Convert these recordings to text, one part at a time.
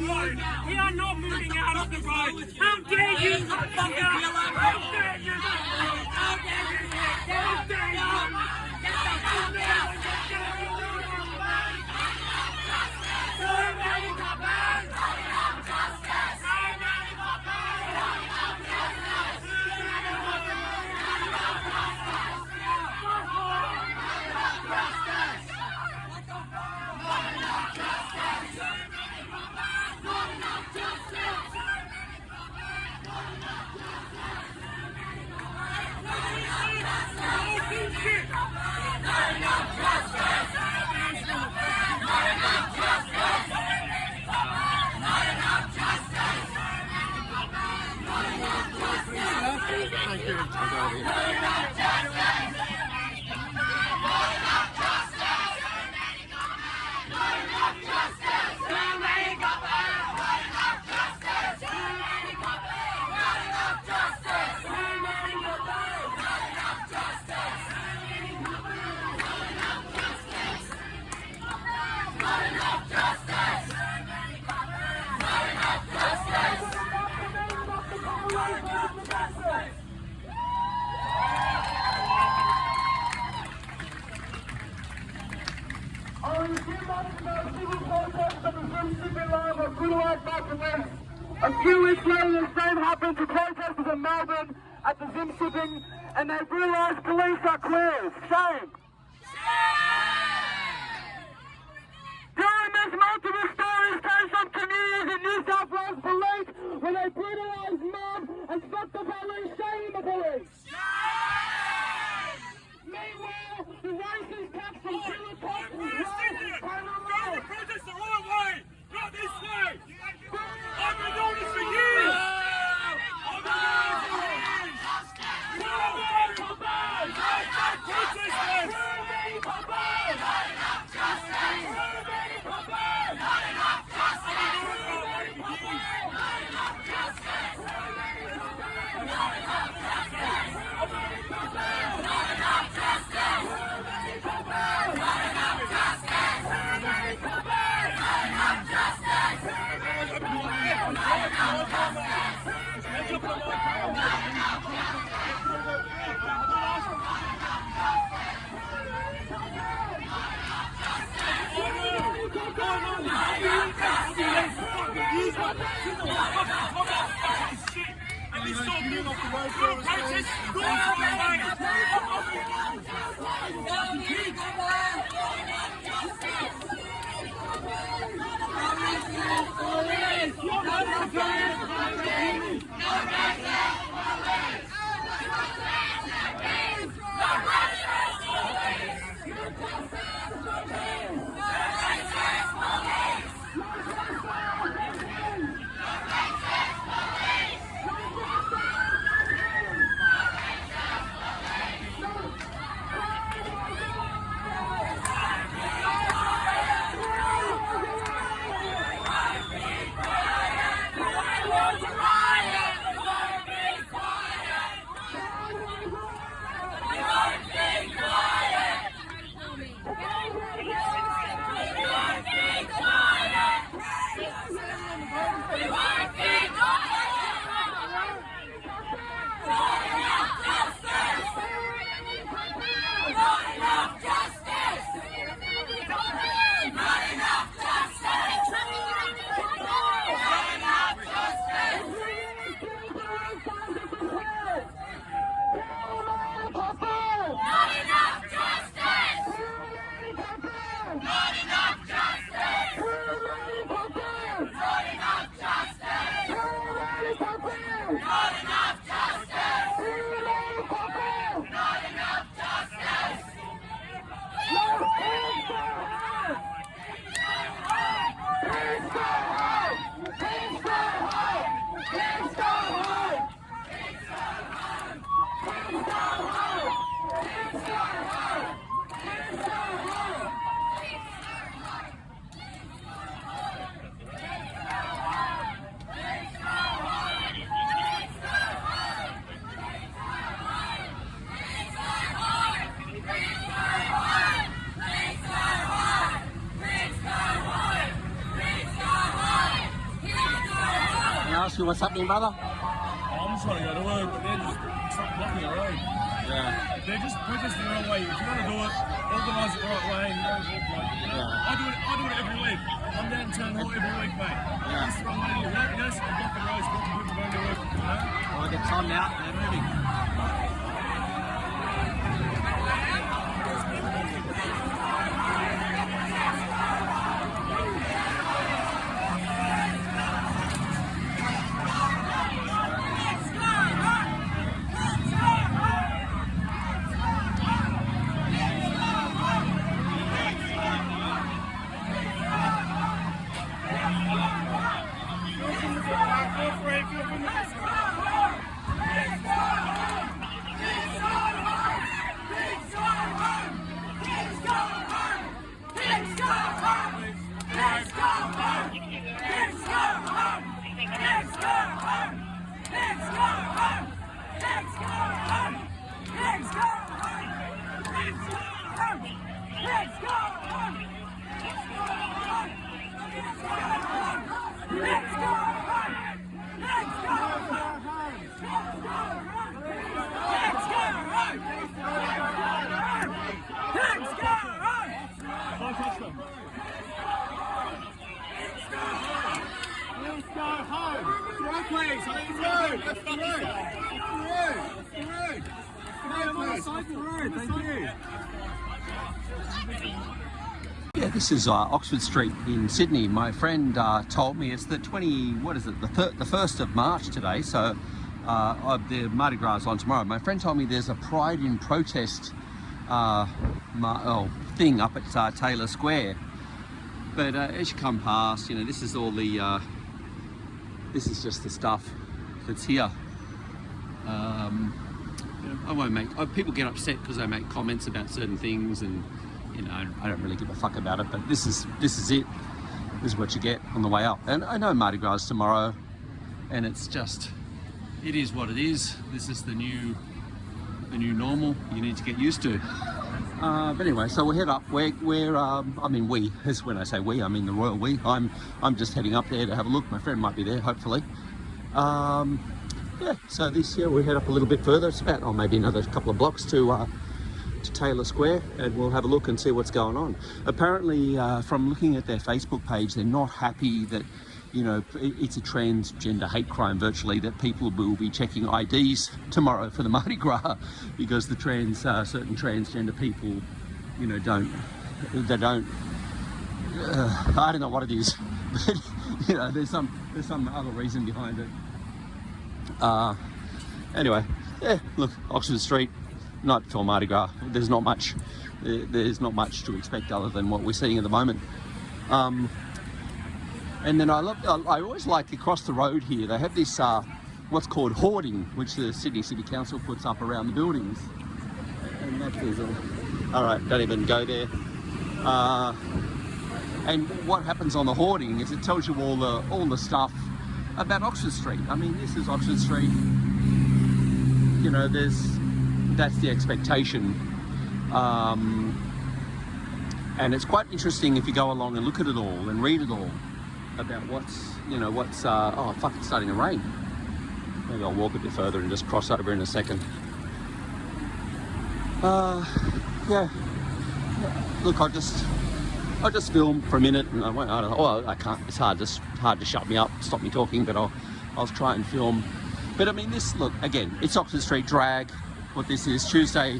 road. We are not moving out of the road. How dare you not fuck out? How dare you? How dare you? How dare you? Get the fuck out! So many coppers! Justice! So many Only a few months ago, civil protests on the Surry Hills line were brutalised by police. A few weeks later, the same happened to protesters in Melbourne at the Zim shipping, and they realised police are queers. Shame! During this, multiple stories came from communities in New South Wales police when they brutalised men and fucked the police, shaming the police. Meanwhile, the racist tax from Killer Pop the protests the right way, not this way. I've been doing this for years. I've been doing this for years. ask you what's happening, brother? I'm trying to go to work, but they're just blocking the road. Yeah. They're just protesting the wrong way. If you want to do it, organise it the right way. And go for it, Yeah. I do it every week. I'm down Town Hall every week, mate. Yeah. It's the wrong way to do it. Yes, I'm blocking roads, blocking people going to work. You know? Well, I get timed out. They're moving. Yeah, this is Oxford Street in Sydney. My friend told me it's the 1st of March today, so the Mardi Gras is on tomorrow. My friend told me there's a Pride in Protest thing up at Taylor Square. But as you come past, you know, this is all the, this is just the stuff that's here. I won't make, people get upset because I make comments about certain things, and you know, I don't really give a fuck about it, but this is it. This is what you get on the way up. And I know Mardi Gras is tomorrow, and it's just, it is what it is. This is the new normal you need to get used to. But anyway, so we'll head up. I mean we, as when I say we, I mean the royal we. I'm just heading up there to have a look. My friend might be there, hopefully. Yeah, so we'll head up a little bit further. It's about, maybe another couple of blocks to Taylor Square, and we'll have a look and see what's going on. Apparently, from looking at their Facebook page, they're not happy that, you know, it's a transgender hate crime virtually, that people will be checking IDs tomorrow for the Mardi Gras because the certain transgender people, you know, I don't know what it is, but you know, there's some other reason behind it. Anyway, yeah, look, Oxford Street, night before Mardi Gras. There's not much to expect other than what we're seeing at the moment. And then I always like across the road here, they have this what's called hoarding, which the Sydney City Council puts up around the buildings. And that is all right, don't even go there. And what happens on the hoarding is it tells you all the stuff about Oxford Street. I mean, this is Oxford Street. You know, that's the expectation. And it's quite interesting if you go along and look at it all and read it all about what's oh fuck, it's starting to rain. Maybe I'll walk a bit further and just cross over in a second. Yeah. Look, I'll just film for a minute, and I don't know. Oh, I can't. It's hard to shut me up, stop me talking. But I'll try and film. But I mean, this, look, again, it's Oxford Street drag. What this is, Tuesday,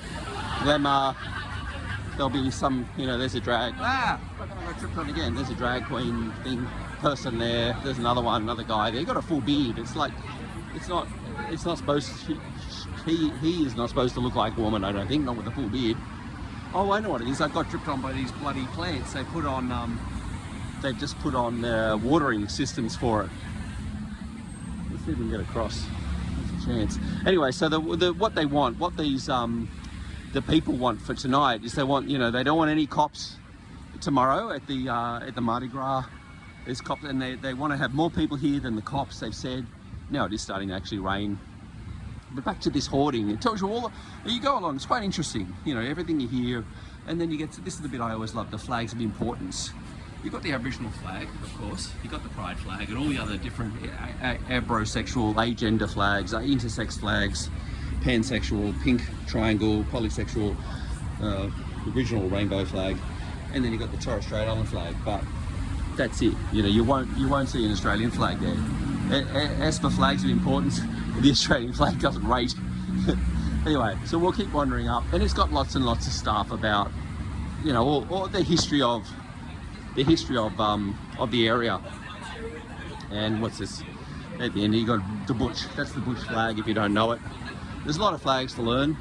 glamour. There'll be some, you know, there's a drag. I got tripped on again. There's a drag queen person there. There's another one, another guy there. He got a full beard. It's like, it's not supposed to. He is not supposed to look like a woman, I don't think, not with a full beard. Oh, I know what it is. I got dripped on by these bloody plants. They put on, they've just put on watering systems for it. Let's see if we can get across. There's a chance. Anyway, so what they want, what these the people want for tonight is they want, you know, they don't want any cops tomorrow at the Mardi Gras. There's cops, and they want to have more people here than the cops. They've said. Now it is starting to actually rain. But back to this hoarding, it tells you all, you go along, it's quite interesting, you know, everything you hear, and then you get to, this is the bit I always love, the flags of importance. You've got the Aboriginal flag, of course. You've got the Pride flag and all the other different abrosexual, agender flags, intersex flags, pansexual, pink triangle, polysexual, original rainbow flag, and then you've got the Torres Strait Island flag. But that's it. You know, you won't see an Australian flag there. As for flags of importance, the Australian flag doesn't rate. Anyway, so we'll keep wandering up, and it's got lots and lots of stuff about, you know, all the history of the area. And what's this? At the end, you got the Butch. That's the Butch flag. If you don't know it, there's a lot of flags to learn.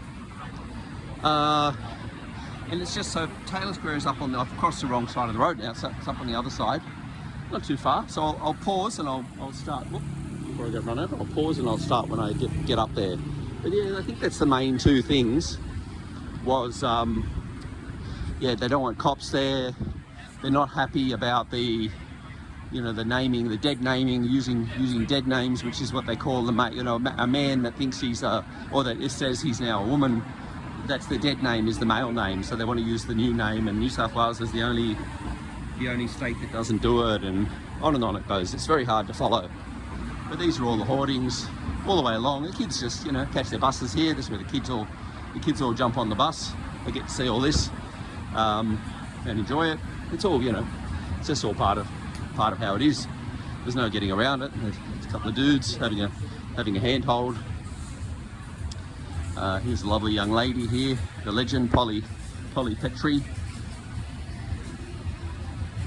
And it's just so Taylor Square is up on I've crossed the wrong side of the road now, so it's up on the other side, not too far. So I'll pause and I'll start. Whoop, before I get run over, I'll pause and I'll start when I get up there. But yeah, I think that's the main two things. Was yeah, they don't want cops there. They're not happy about the, you know, the naming, the dead naming, using dead names, which is what they call a man that thinks he's or that it says he's now a woman. That's the dead name, is the male name, so they want to use the new name, and New South Wales is the only state that doesn't do it, and on it goes. It's very hard to follow. But these are all the hoardings all the way along. The kids just, you know, catch their buses here. This is where the kids all jump on the bus. They get to see all this and enjoy it. It's all, you know, it's just all part of how it is. There's no getting around it. There's a couple of dudes having a handhold. Here's a lovely young lady here, the legend Polly Petrie.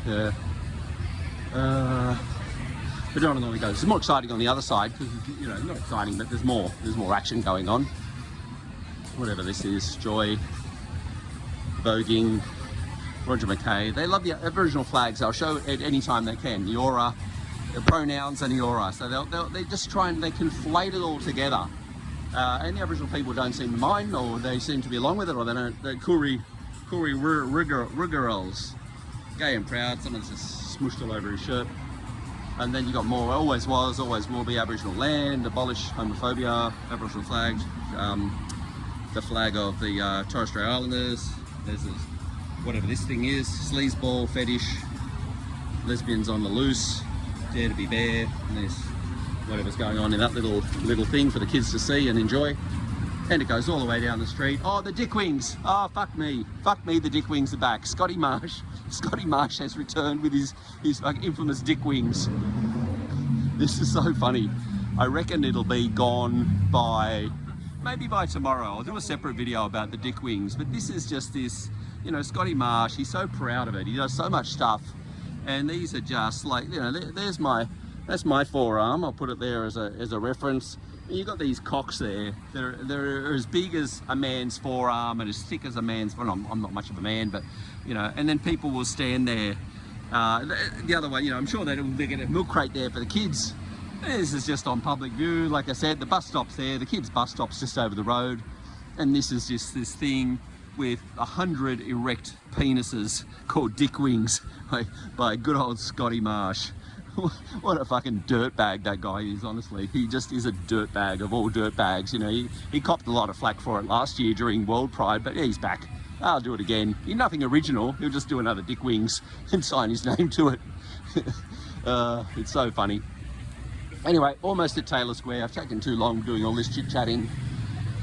But on and on it goes. It's more exciting on the other side because, you know, not exciting, but there's more action going on. Whatever this is, Joy, voguing, Roger McKay. They love the Aboriginal flags. They'll show it any time they can. The aura, the pronouns, and the aura. So they just try and they conflate it all together. And the Aboriginal people don't seem to mind, or they seem to be along with it, or they don't. The Koori Riggerels, gay and proud. Someone's just smooshed all over his shirt. And then you got more. Always will be Aboriginal land. Abolish homophobia. Aboriginal flag. The flag of the Torres Strait Islanders. There's this, whatever this thing is. Sleazeball fetish. Lesbians on the loose. Dare to be bare. And there's whatever's going on in that little thing for the kids to see and enjoy. And it goes all the way down the street. Oh, the Dick Wings. Oh, fuck me, the Dick Wings are back. Scotty Marsh has returned with his like infamous Dick Wings. This is so funny. I reckon it'll be gone maybe by tomorrow. I'll do a separate video about the Dick Wings, but this is just this, you know, Scotty Marsh, he's so proud of it. He does so much stuff, and these are just like, you know, that's my forearm. I'll put it there as a reference. And you've got these cocks there. They're as big as a man's forearm and as thick as a man's. Well, I'm not much of a man, but you know. And then people will stand there. The other way, you know, I'm sure they get a milk crate there for the kids. This is just on public view. Like I said, the bus stop's there. The kids' bus stop's just over the road, and this is just this thing with 100 erect penises called Dick Wings by good old Scotty Marsh. What a fucking dirtbag that guy is, honestly. He just is a dirtbag of all dirtbags. You know, he copped a lot of flack for it last year during World Pride, but yeah, he's back. I'll do it again. He's nothing original. He'll just do another Dick Wings and sign his name to it. It's so funny. Anyway, almost at Taylor Square. I've taken too long doing all this chit-chatting.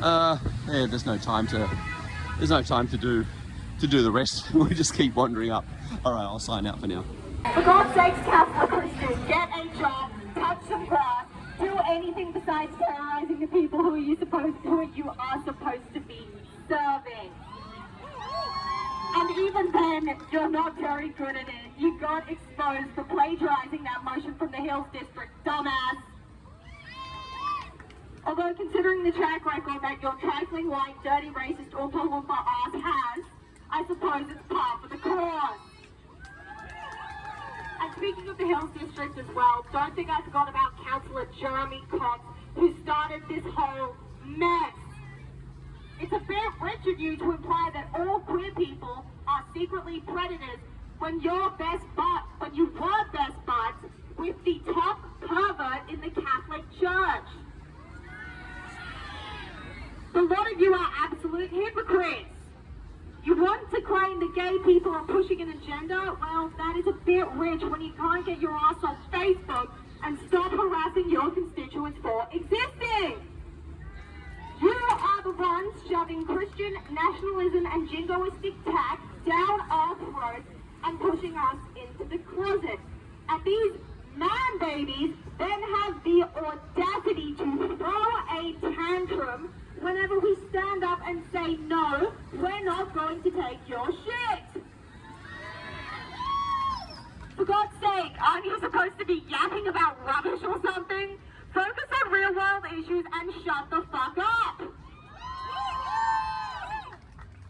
Yeah, there's no time to do the rest. We just keep wandering up. All right, I'll sign out for now. For God's sakes, Catholic Christians, get a job, touch some grass, do anything besides terrorizing the people who you are supposed to be serving. And even then, you're not very good at it. You got exposed for plagiarizing that motion from the Hills District, dumbass. Although considering the track record that your trifling white, dirty, racist, Oompa ass has, I suppose it's par for the course. And speaking of the Hills District as well, don't think I forgot about Councillor Jeremy Cox, who started this whole mess. It's a bit rich of you to imply that all queer people are secretly predators when you were best buds with the top pervert in the Catholic Church. A lot of you are absolute hypocrites. You want to claim that gay people are pushing an agenda? Well, that is a bit rich when you can't get your ass on Facebook and stop harassing your constituents for existing. You are the ones shoving Christian nationalism and jingoistic tack down our throats and pushing us into the closet. And these man babies then have the audacity to throw a tantrum whenever we stand up and say, no, we're not going to take your shit. For God's sake, aren't you supposed to be yapping about rubbish or something? Focus on real world issues and shut the fuck up.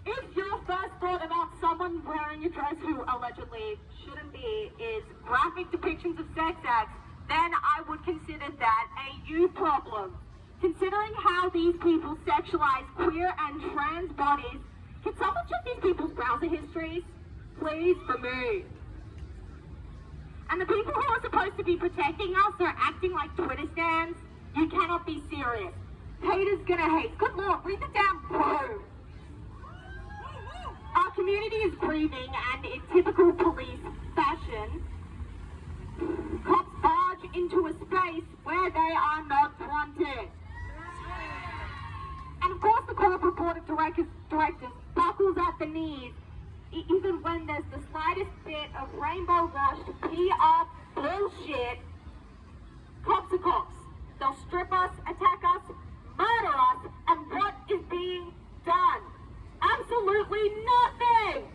If your first thought about someone wearing a dress who allegedly shouldn't be is graphic depictions of sex acts, then I would consider that a you problem. Considering how these people sexualize queer and trans bodies, can someone check these people's browser histories? Please, for me. And the people who are supposed to be protecting us are acting like Twitter stands? You cannot be serious. Haters gonna hate. Good Lord, read the damn quote. Our community is grieving, and in typical police fashion, cops barge into a space where they are not wanted. And of course the corporate board of directors buckles at the knees, even when there's the slightest bit of rainbow-washed PR bullshit. Cops are cops. They'll strip us, attack us, murder us, and what is being done? Absolutely nothing!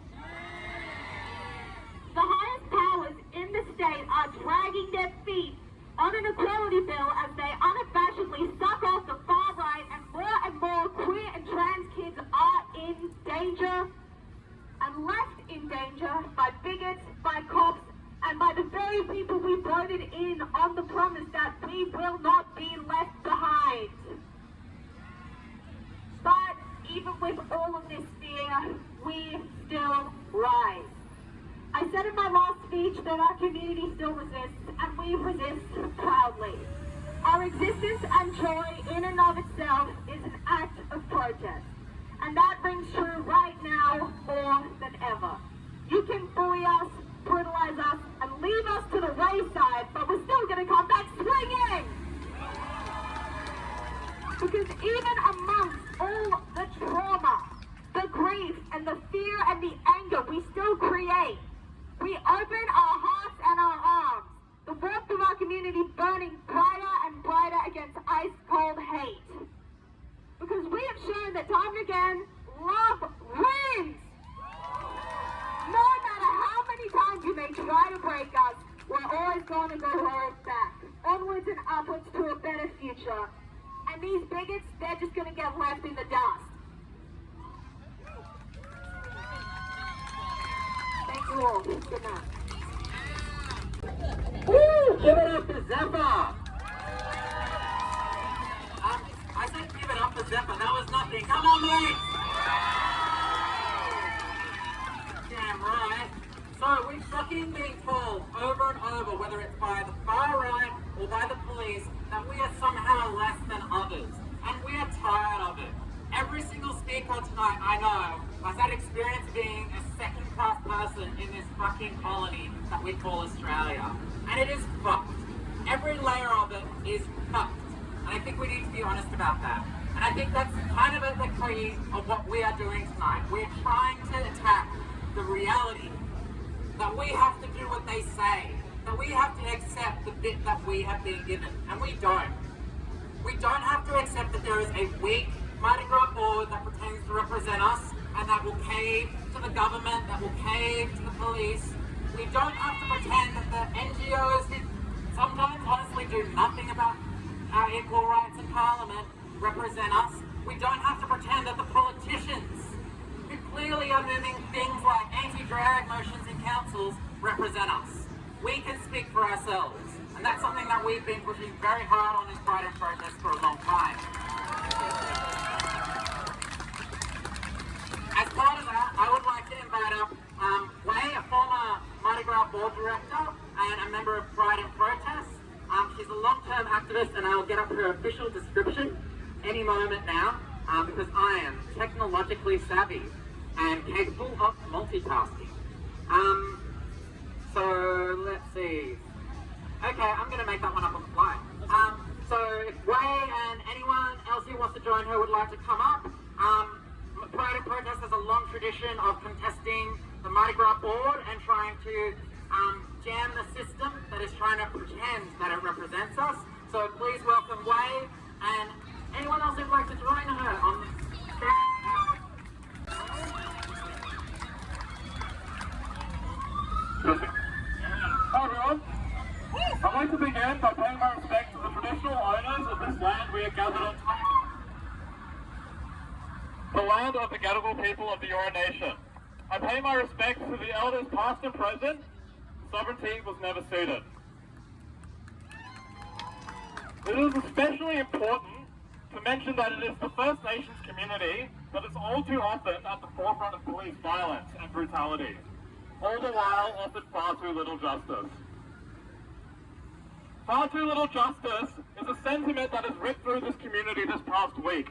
The highest powers in the state are dragging their feet on an equality bill as they unabashedly suck off the far right, and more queer and trans kids are in danger and left in danger by bigots, by cops, and by the very people we voted in on the promise that we will not be left behind. But even with all of this fear, we still rise. I said in my last speech that our community still resists, and we resist proudly. Our existence and joy in and of itself is an act of protest. And that rings true right now more than ever. You can bully us, brutalize us, and leave us to the wayside, but we're still going to come back swinging! Because even amongst all the trauma, the grief, and the fear and the anger we still create, we open our hearts and our arms, the warmth of our community burning brighter and brighter against ice-cold hate. Because we have shown that time and again, love wins! No matter how many times you may try to break us, we're always going to go back, onwards and upwards to a better future. And these bigots, they're just going to get left in the dust. Thank you all. Good night. Woo! Give it up to Zephyr! I said give it up to Zephyr. That was nothing. Come on, mate! Damn right. So we've fucking been told over and over, whether it's by the far right or by the police, that we are somehow less than others. And we are tired of it. Every single speaker tonight I know has had experience being a second-class person in this fucking colony that we call Australia. And it is fucked. Every layer of it is fucked. And I think we need to be honest about that. And I think that's kind of at the key of what we are doing tonight. We're trying to attack the reality that we have to do what they say, that we have to accept the bit that we have been given, and we don't. We don't have to accept that there is a weak Mardi Gras board that pretends to represent us and that will cave to the government, that will cave to the police. We don't have to pretend that the NGOs who sometimes honestly do nothing about our equal rights in Parliament represent us. We don't have to pretend that the politicians who clearly are moving things like anti-drag motions in councils represent us. We can speak for ourselves, and that's something that we've been pushing very hard on in Pride and Protest for a long time. As part of that, I would like to invite up Wei, a former Mardi Gras board director and a member of Pride and Protest. She's a long-term activist, and I'll get up her official description any moment now, because I am technologically savvy. and capable of multitasking. So let's see. Okay, I'm going to make that one up on the fly. So if Way and anyone else who wants to join her would like to come up, Pride and Protest has a long tradition of contesting the Mardi Gras board and trying to jam the system that is trying to pretend that it represents us. So please welcome Way and anyone else who'd like to join her on the Hi everyone. I'd like to begin by paying my respects to the traditional owners of this land we are gathered on today. The land of the Gadigal people of the Eora Nation. I pay my respects to the elders past and present. Sovereignty was never ceded. It is especially important to mention that it is the First Nations community that is all too often at the forefront of police violence and brutality, all the while offered far too little justice. Far too little justice is a sentiment that has ripped through this community this past week.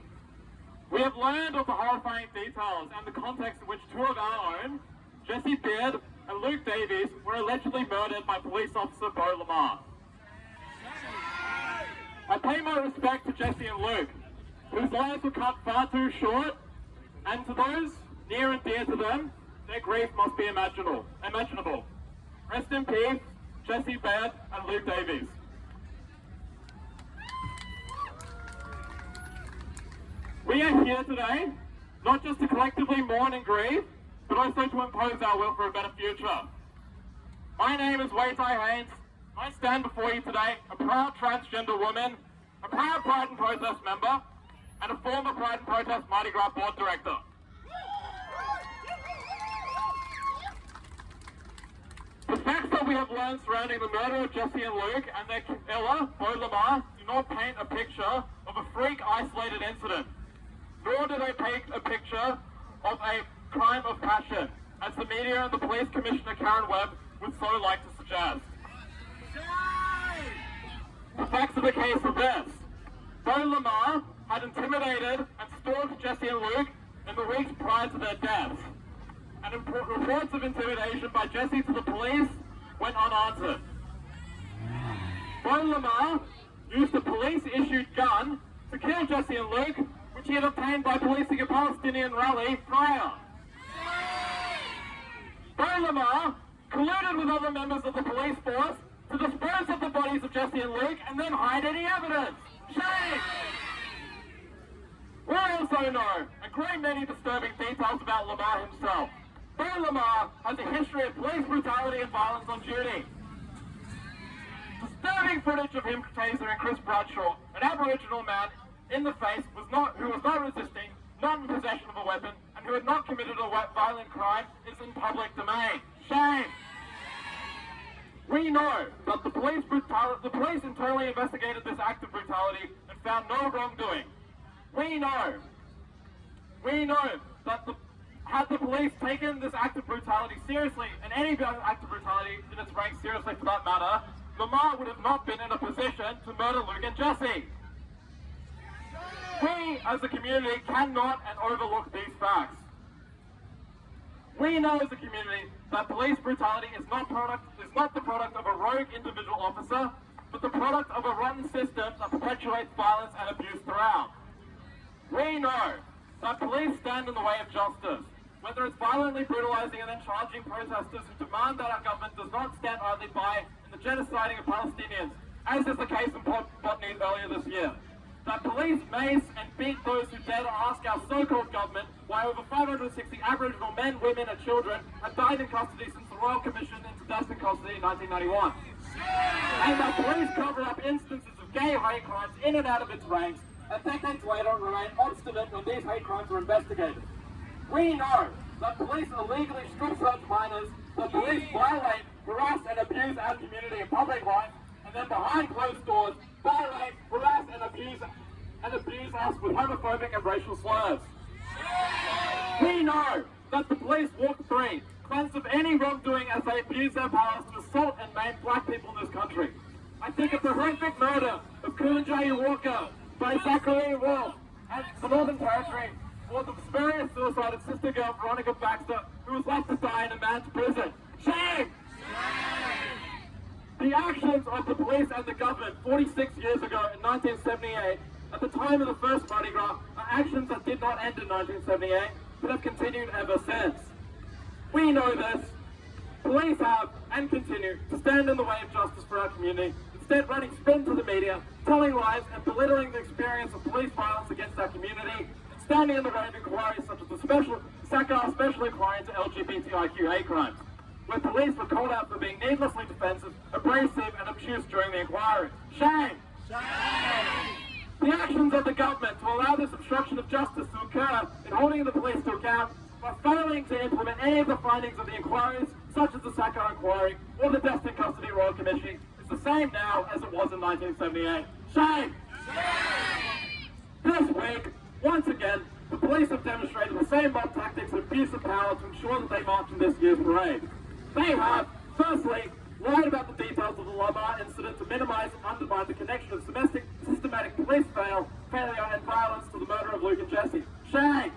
We have learned of the horrifying details and the context in which two of our own, Jesse Beard and Luke Davies, were allegedly murdered by police officer Bo Lamar. I pay my respect to Jesse and Luke, whose lives were cut far too short, and to those near and dear to them, their grief must be imaginable. Rest in peace, Jesse Beard and Luke Davies. We are here today, not just to collectively mourn and grieve, but also to impose our will for a better future. My name is Wei Tai Haynes. I stand before you today, a proud transgender woman, a proud Pride and Protest member, and a former Pride and Protest Mardi Gras board director. The facts that we have learned surrounding the murder of Jesse and Luke and their killer, Bo Lamar, do not paint a picture of a freak isolated incident, nor do they paint a picture of a crime of passion, as the media and the police commissioner Karen Webb would so like to suggest. The facts of the case are this. Bo Lamar had intimidated and stalked Jesse and Luke in the weeks prior to their deaths, and reports of intimidation by Jesse to the police went unanswered. Bo Lamar used a police-issued gun to kill Jesse and Luke, which he had obtained by policing a Palestinian rally prior. Bo Lamar colluded with other members of the police force to dispose of the bodies of Jesse and Luke and then hide any evidence. Shame! We also know a great many disturbing details about Lamar himself. Bo Lamar has a history of police brutality and violence on duty. Disturbing footage of him tasering Chris Bradshaw, an Aboriginal man, in the face who was not resisting, not in possession of a weapon, and who had not committed a violent crime, is in public domain. Shame! We know that the police internally investigated this act of brutality and found no wrongdoing. We know that had the police taken this act of brutality seriously, and any act of brutality in its ranks seriously for that matter, Lamar would have not been in a position to murder Luke and Jesse. We, as a community, cannot and overlook these facts. We know as a community that police brutality is not the product of a rogue individual officer, but the product of a rotten system that perpetuates violence and abuse throughout. We know that police stand in the way of justice, whether it's violently brutalizing and then charging protesters who demand that our government does not stand idly by in the genociding of Palestinians, as is the case in Botany earlier this year. That police mace and beat those who dare to ask our so-called government why over 560 Aboriginal men, women and children have died in custody since the Royal Commission into death in custody in 1991. And that police cover up instances of gay hate crimes in and out of its ranks, and decades later remain obstinate when these hate crimes are investigated. We know that police illegally strip search minors, that police violate, harass and abuse our community in public life, and then behind closed doors, violate, harass and abuse us with homophobic and racial slurs. We know that the police walk free, cleansed of any wrongdoing as they abuse their powers to assault and maim black people in this country. I think of the horrific murder of Kulanjayi Walker by Zachary Wolf at the Northern Territory, or the mysterious suicide of sister girl Veronica Baxter, who was left to die in a man's prison. Shame! The actions of the police and the government 46 years ago in 1978, at the time of the first Mardi Gras, are actions that did not end in 1978, but have continued ever since. We know this. Police have, and continue, to stand in the way of justice for our community, instead running spin to the media, telling lies and belittling the experience of police violence against our community, and standing in the way of inquiries such as the SACAR special inquiry into LGBTIQ hate crimes, where police were called out for being needlessly defensive, abrasive and obtuse during the inquiry. Shame! Shame! The actions of the government to allow this obstruction of justice to occur in holding the police to account by failing to implement any of the findings of the inquiries, such as the SACAR inquiry or the Death in Custody Royal Commission, is the same now as it was in 1978. Shame! This week, once again, the police have demonstrated the same mob tactics and abuse of power to ensure that they march in this year's parade. They have, firstly, lied about the details of the Lamar incident to minimize and undermine the connection of systematic police failure and violence to the murder of Luke and Jesse. Shame!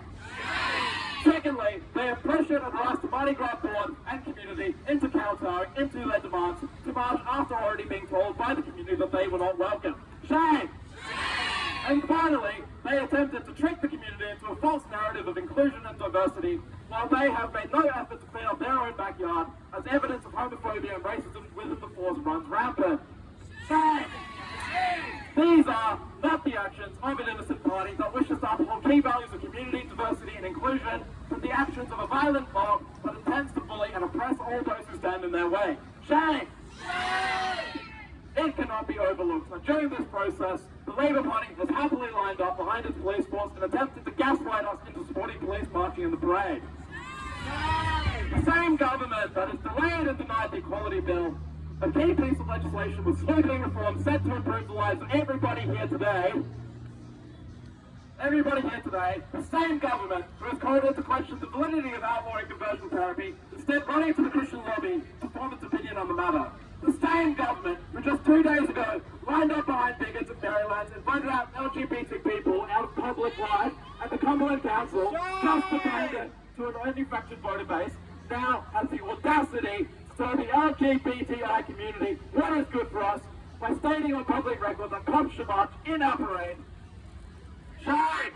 Secondly, they have pressured and harassed the Mardi Gras board and community into kowtowing into their demands to march after already being told by the community that they were not welcome. Shame! And finally, they attempted to trick the community into a false narrative of inclusion and diversity, while they have made no effort to clean up their own backyard as evidence of homophobia and racism within the force runs rampant. Shame! These are not the actions of an innocent party that wishes to uphold key values of community, diversity and inclusion, but the actions of a violent mob that intends to bully and oppress all those who stand in their way. Shame! It cannot be overlooked that during this process, the Labour Party has happily lined up behind its police force and attempted to gaslight us into supporting police marching in the parade. The same government that has delayed and denied the Equality Bill, a key piece of legislation with sweeping reform set to improve the lives of everybody here today, the same government who has called into question the validity of outlawing conversion therapy, instead running to the Christian lobby to form its opinion on the matter. The same government who just 2 days ago lined up behind bigots at Maryland and voted out LGBT people out of public life at the Cumberland Council just to pander to an manufactured voter base, now has the audacity to tell the LGBTI community what is good for us by stating on public record that cops should march in our parade. Shame!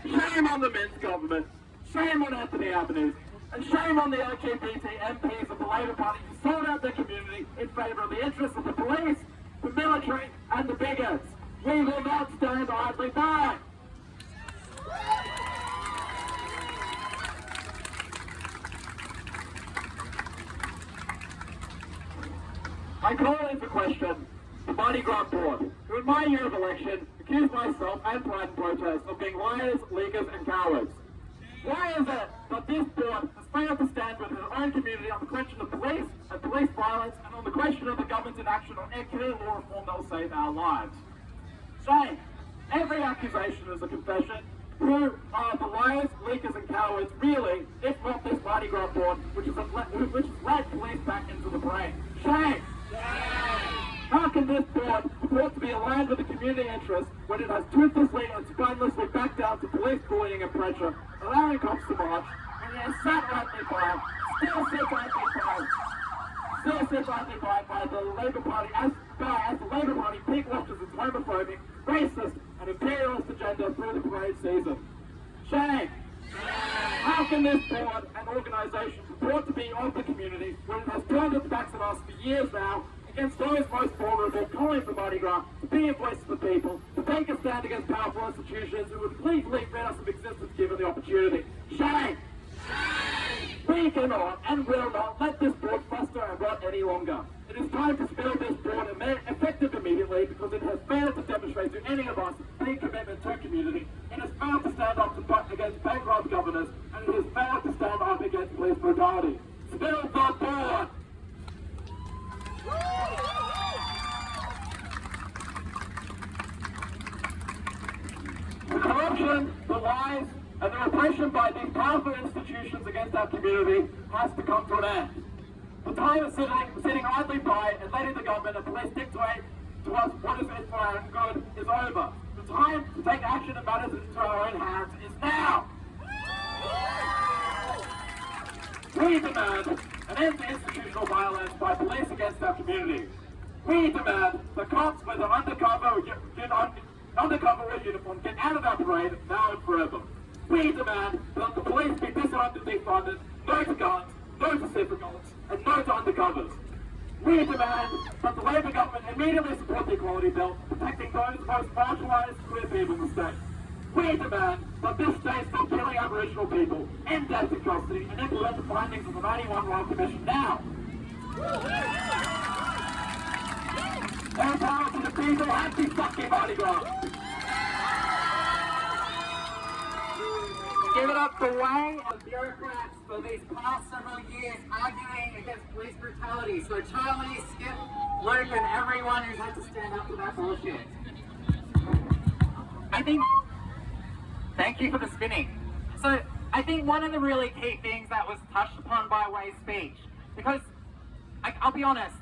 Shame on the Minns government. Shame on Anthony Albanese. And shame on the LGBT MPs of the Labour Party who sold out their community in favour of the interests of the police, the military and the bigots. We will not stand idly by. I call into question the Mardi Gras board, who in my year of election accused myself and Pride and Protest of being liars, leakers and cowards. Why is it that this board has failed to stand with its own community on the question of police and police violence and on the question of the government's inaction on clear law reform that will save our lives? Shame! Every accusation is a confession. Who are the liars, leakers and cowards really, if not this Mardi Gras board, which has led police back into the parade? Shame! How can this board purport to be aligned with the community interest when it has toothlessly and spinelessly backed down to police bullying and pressure, allowing cops to march, and it has sat rightly by, still sits rightly by the Labour Party as the Labour Party pink-washes its homophobic, racist and imperialist agenda through the parade season. Shame! How can this board and organisation purport to be of the community when it has turned its backs on us for years now against those most vulnerable, calling for Mardi Gras to be a voice of the people, to take a stand against powerful institutions who would legally rid us of existence given the opportunity? Shame! We cannot and will not let this board fester and rot any longer. It is time to spill this board effective immediately because it has failed to demonstrate to any of us any commitment to community. It has failed to stand up against bankrupt governors, and it has failed to stand up against police brutality. Spill the board! The corruption, the lies, and the repression by these powerful institutions against our community has to come to an end. The time of sitting idly by and letting the government and police dictate to us what is for our good is over. The time to take action that matters into our own hands is now. We demand an end to institutional violence by police against our community. We demand the cops, whether undercover or uniform, get out of our parade now and forever. We demand that the police be disarmed and defunded, no to guns, no to civicals, and no to undercovers. We demand that the Labor government immediately support the Equality Bill, protecting those most marginalised queer people in the state. We demand that this state stop killing Aboriginal people, end death in custody, and implement the findings of the 91 Royal Commission now. More power to the people, happy fucking Mardi Gras! Give it up the way of bureaucrats for these past several years arguing against police brutality. So Charlie, Skip, Luke, and everyone who's had to stand up for that bullshit. Thank you for the spinning. So I think one of the really key things that was touched upon by Way's speech, because I'll be honest,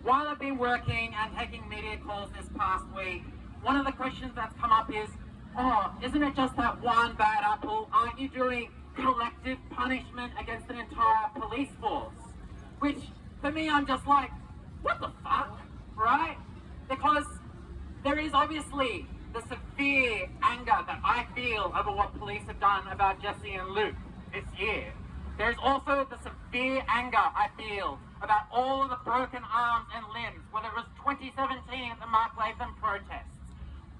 while I've been working and taking media calls this past week, one of the questions that's come up is, oh, isn't it just that one bad apple? Aren't you doing collective punishment against an entire police force? Which, for me, I'm just like, what the fuck, right? Because there is obviously the severe anger that I feel over what police have done about Jesse and Luke this year. There's also the severe anger I feel about all of the broken arms and limbs, whether it was 2017 at the Mark Latham protests.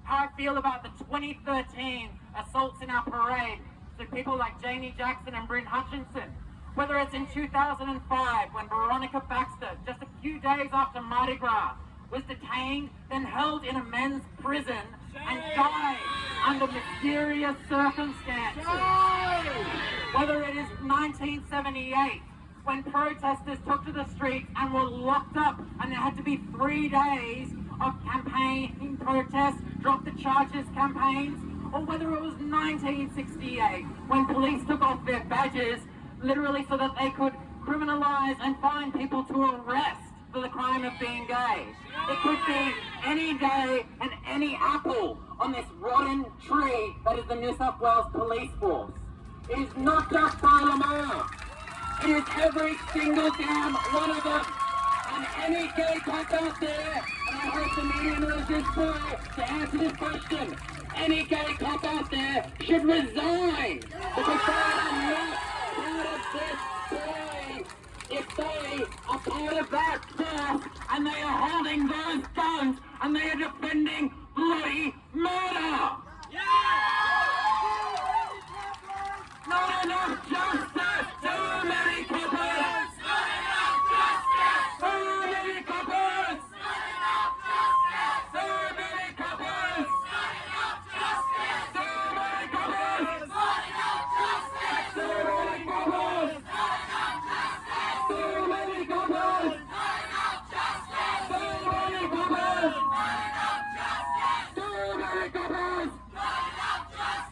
How I feel about the 2013 assaults in our parade to people like Jamie Jackson and Bryn Hutchinson. Whether it's in 2005 when Veronica Baxter, just a few days after Mardi Gras, was detained, then held in a men's prison and died under mysterious circumstances. Whether it is 1978 when protesters took to the streets and were locked up and there had to be 3 days of campaign protests, drop the charges campaigns, or whether it was 1968 when police took off their badges literally so that they could criminalize and fine people to arrest for the crime of being gay. It could be any day and any apple on this rotten tree that is the New South Wales Police Force. It is not just Parliament. It is every single damn one of them. And any gay cop out there, and I hope the media knows this too, to answer this question, any gay cop out there should resign because they are not part of this play. If they are part of that force and they are holding those guns and they are defending bloody murder. Not enough justice! Too many coppers! Not enough justice! Too many coppers! Not enough justice! Too many coppers! Not enough justice! Too many coppers! Not enough justice! Too many coppers! Not enough justice! Too many coppers! Not enough justice! Too many coppers! Not enough justice! Too many coppers! Not enough justice!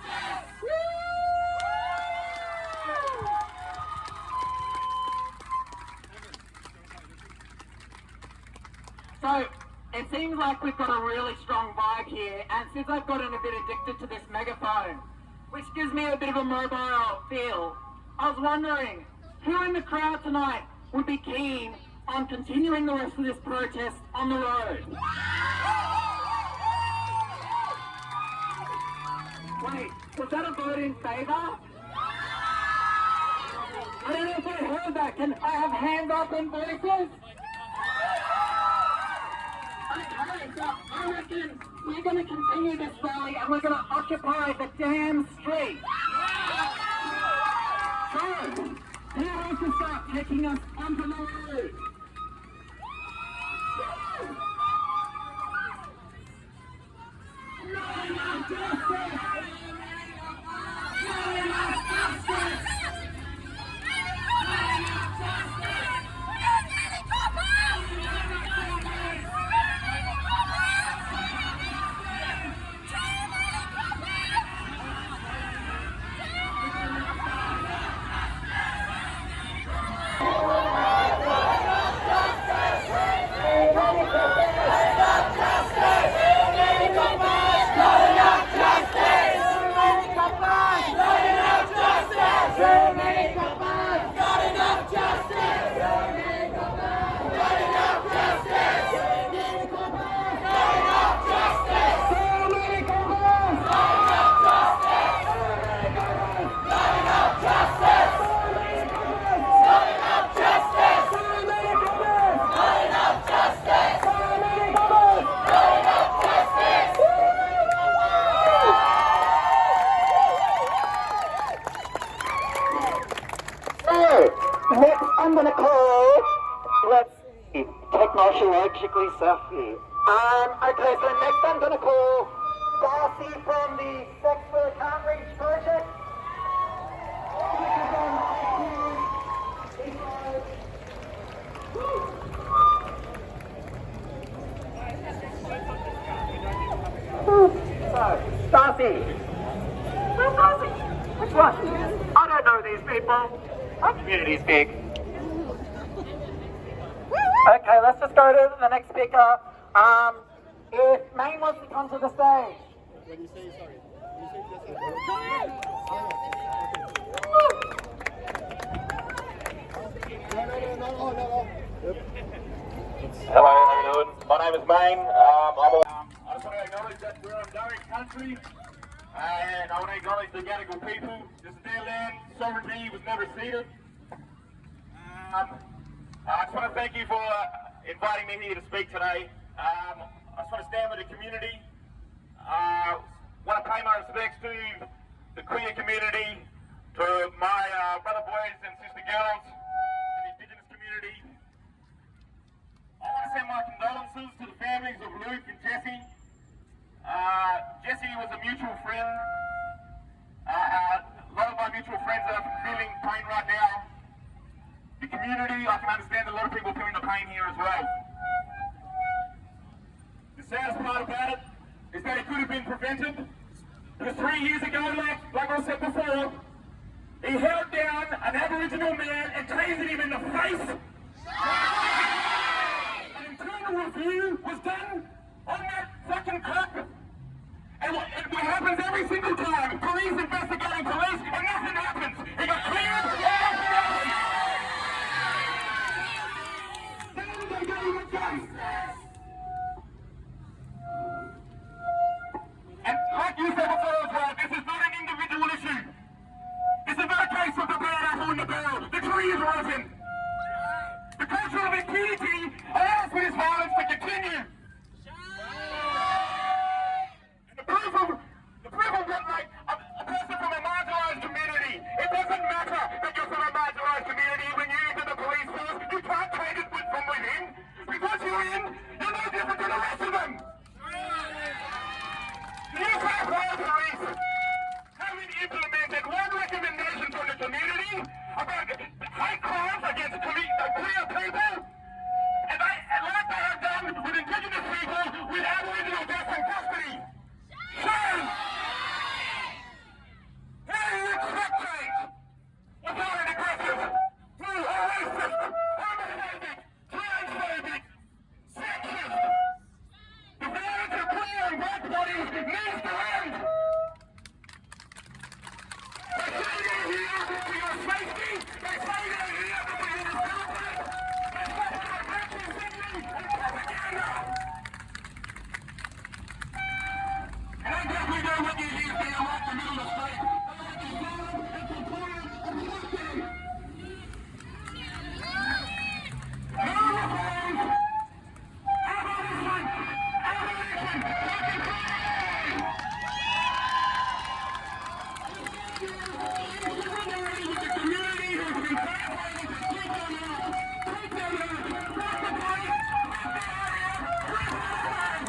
So, it seems like we've got a really strong vibe here, and since I've gotten a bit addicted to this megaphone, which gives me a bit of a mobile feel, I was wondering, who in the crowd tonight would be keen on continuing the rest of this protest on the road? Wait, was that a vote in favour? I don't know if I heard that. Can I have hands up and voices? Okay, so I reckon we're going to continue this rally and we're going to occupy the damn street. So, who wants to start taking us onto the road? Not enough justice! Not enough justice! Not enough justice! Not enough I'm going to call, let's see, technologically savvy. Okay, so next I'm going to call Darcy from the Sex for Can't Reach project. So, Darcy. Where's Darcy? Which one? I don't know these people. My community's big. Okay, let's just go to the next speaker. If Maine wants to come to the stage. When you say sorry, Hello, how you doing? My name is Maine. I just want to acknowledge that we're on Durham country, and I want to acknowledge the Gadigal people. This is their land. Sovereignty was never ceded. I just want to thank you for inviting me here to speak today. I just want to stand with the community. Want to pay my respects to the queer community, to my brother boys and sister girls in the Indigenous community. I want to send my condolences to the families of Luke and Jesse. Jesse was a mutual friend. A lot of my mutual friends are feeling pain right now. The community, I can understand a lot of people feeling the pain here as well. The saddest part about it is that it could have been prevented. Because 3 years ago, like I said before, he held down an Aboriginal man and tasered him in the face. An internal review was done on that fucking cop. And it happens every single time. Police investigating police and nothing happens. He got cleared and nothing happens. Then they gave him a case. And like you said before as well, this is not an individual issue. This is not a case of the bad apple in the barrel. The tree is rotten. The culture of impunity allows for this violence to continue. And the proof of what, like, a person from a marginalised community, it doesn't matter that you're from a marginalised community when you enter the police force. You can't take it from within. Because you're in, you're no different to the rest of them. New South Wales Police haven't implemented one recommendation from the community about hate crimes against queer people, and like they have done with Indigenous people with Aboriginal deaths in custody. So, how do you expect change without an aggressive, through a racist, homophobic, transphobic, sexist? The violence of queer and black bodies needs to end. They say they're here for your safety. They say they're here for your development. They say they're representing and propaganda. And I definitely don't want you here being like the middle of the street. I want you violent and compliant and working. No reforms. Abolition. Abolition. Fucking crime. With the community who's been violating for people now. Protesters. Fuck the police. Fuck the area. Reform.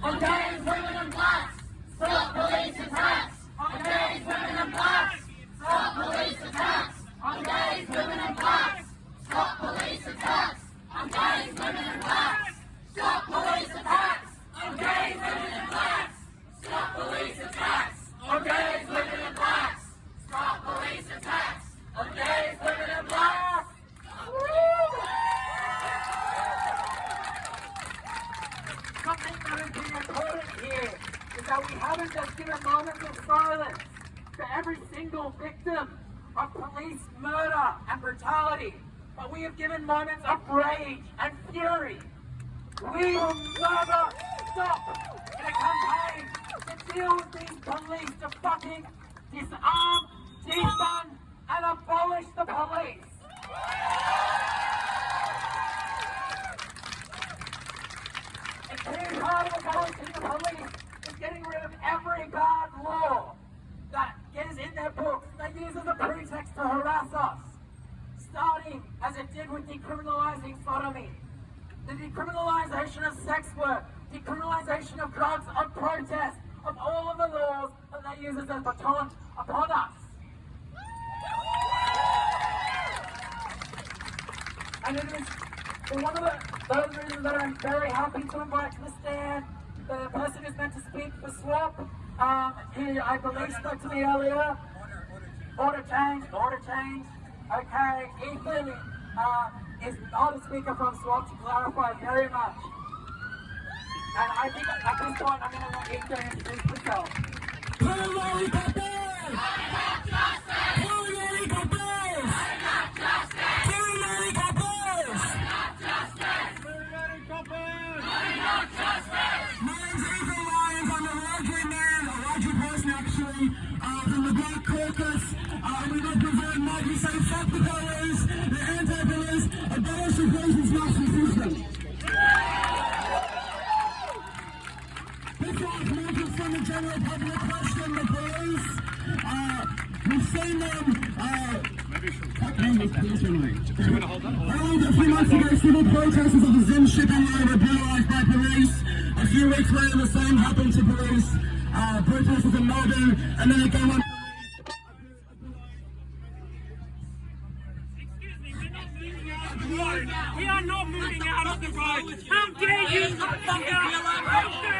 On gays, women and blacks, stop police attacks. On gays, women and blacks, stop police attacks. On gays, women and blacks, stop police attacks. On gays, women and blacks, stop police attacks. On gays, women and blacks, stop police attacks. On gays, women and blacks, stop police attacks. On gays, women and blacks. Something that is being important here is that we haven't just given moments of silence to every single victim of police murder and brutality, but we have given moments of rage and fury. We will never stop in a campaign to deal with these police, to fucking disarm, defund, and abolish the police. A key part of abolishing the police is getting rid of every bad law. with decriminalizing sodomy, the decriminalization of sex work, decriminalization of drugs, of protest, of all of the laws that they use as a baton upon us. And it is for one of those reasons that I'm very happy to invite to the stand the person who's meant to speak for SWAP. He, I believe, spoke to me earlier. Order change. Okay, Ethan is not a speaker from SWAP, to clarify very much. And I think at this point I'm going to let Ethan introduce himself. From the Black Caucus, we represent Maggie say fuck the police, the anti-police, abolish the police's national system. This last month is from the general public question the police. We've seen them, a few months ago, civil protesters of the Zim shipping line were brutalized by police. A few weeks later, the same happened to police. Protesters in Melbourne, and then it came on. We are not moving out of the road. How dare you? How dare you? How dare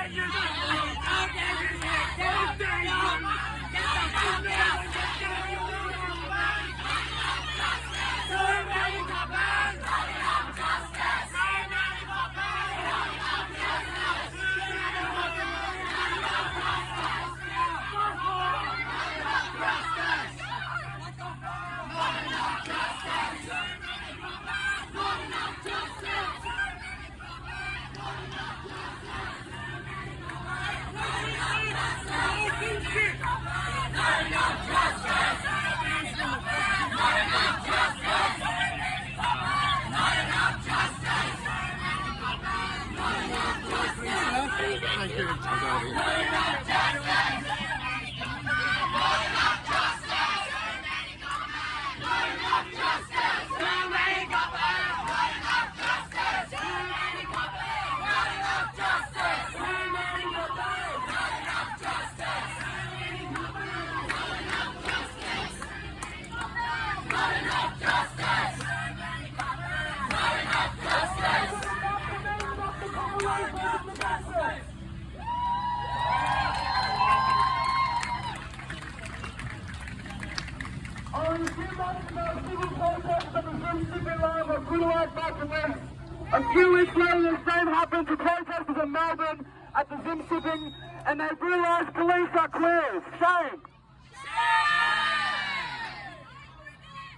A few weeks later, the same happened to protesters in Melbourne at the Zim shipping, and they realised police are queers. Shame!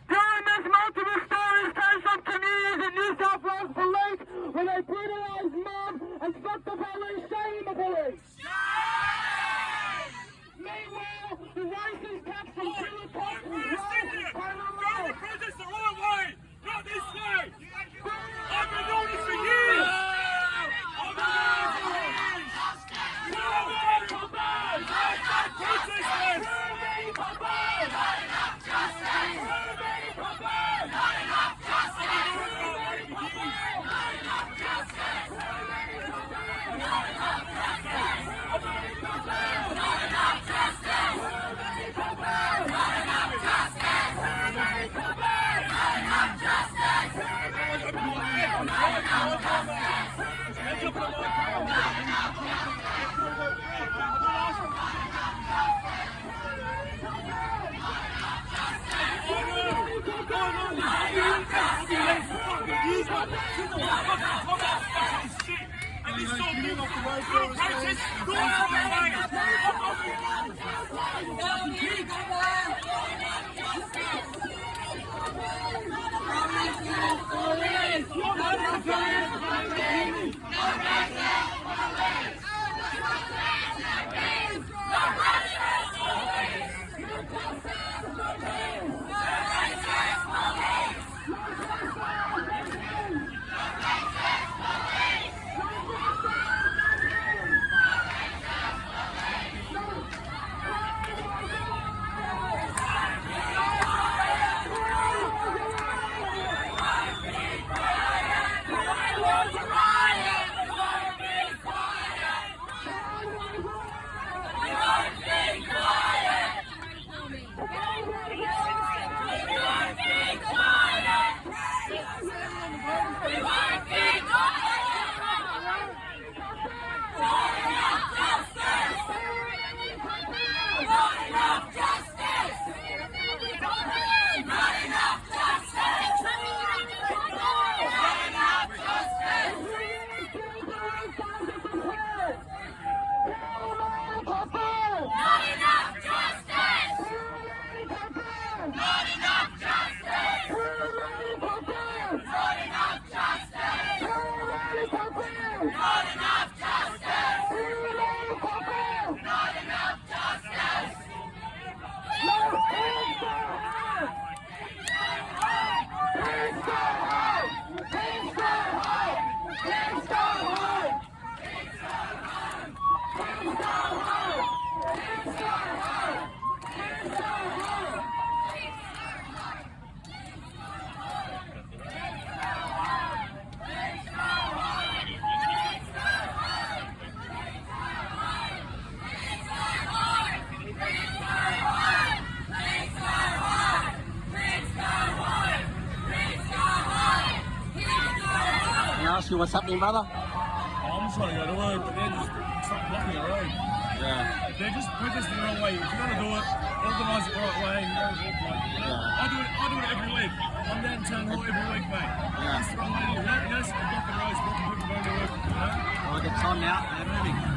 During this, multiple stories came from communities in New South Wales police where they brutalised mob and fucked the police. Shame the police! Meanwhile, the racist tax from Surry Hills the protest the wrong way, not this way. I've been doing this for years. ask you what's happening, brother? I'm just trying to go to work, but they're just blocking the road. Yeah. They're just protesting the wrong way. If you're going to do it, organise it the right way. And go I do it every week. I'm down to town hall every week, mate. Yeah. It's the wrong way to do it. You know, so block the roads, blocking people going to work, you know? Well, the time now, they're moving.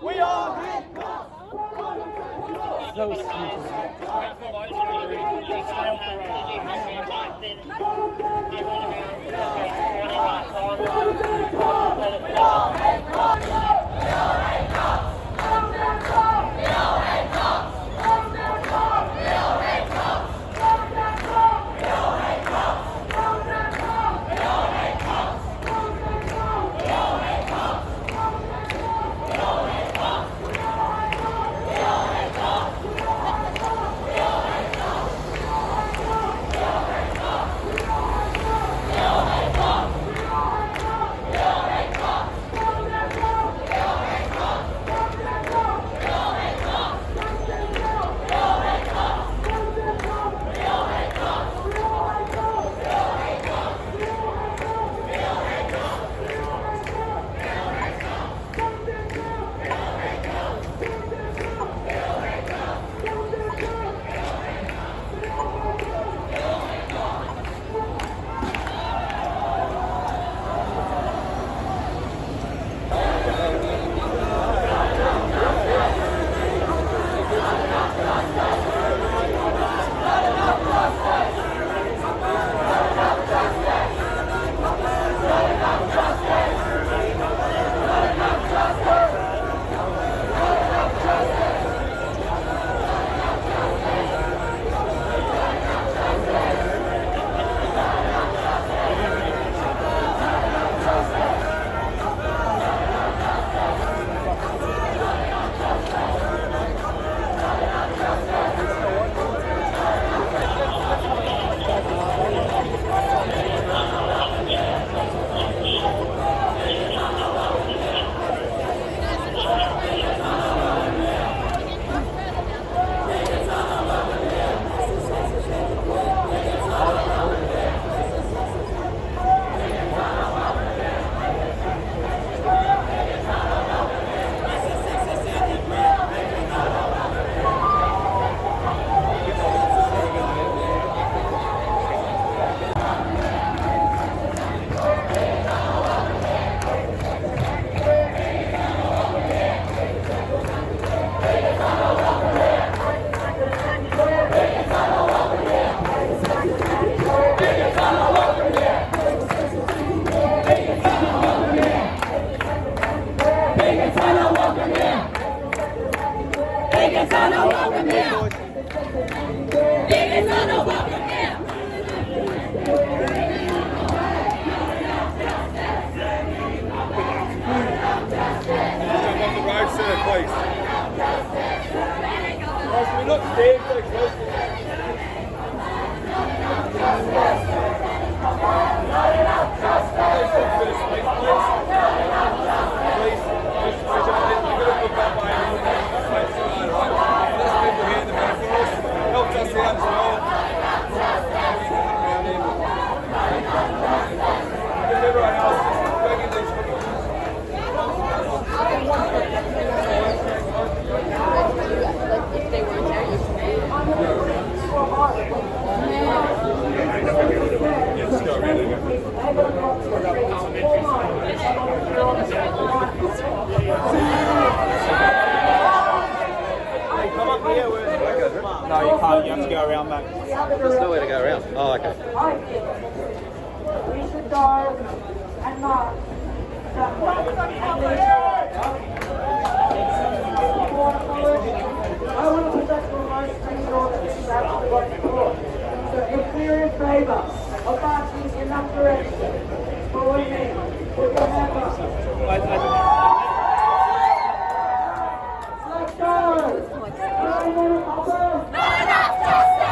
We are handcuffed. No, you can't. You have to go around back. There's nowhere to go around. Oh, okay. We should go and march. I want to protect the rights and orders that the right court. So if we're in favour of marching in that direction, follow me. Put your hand up. Let's go!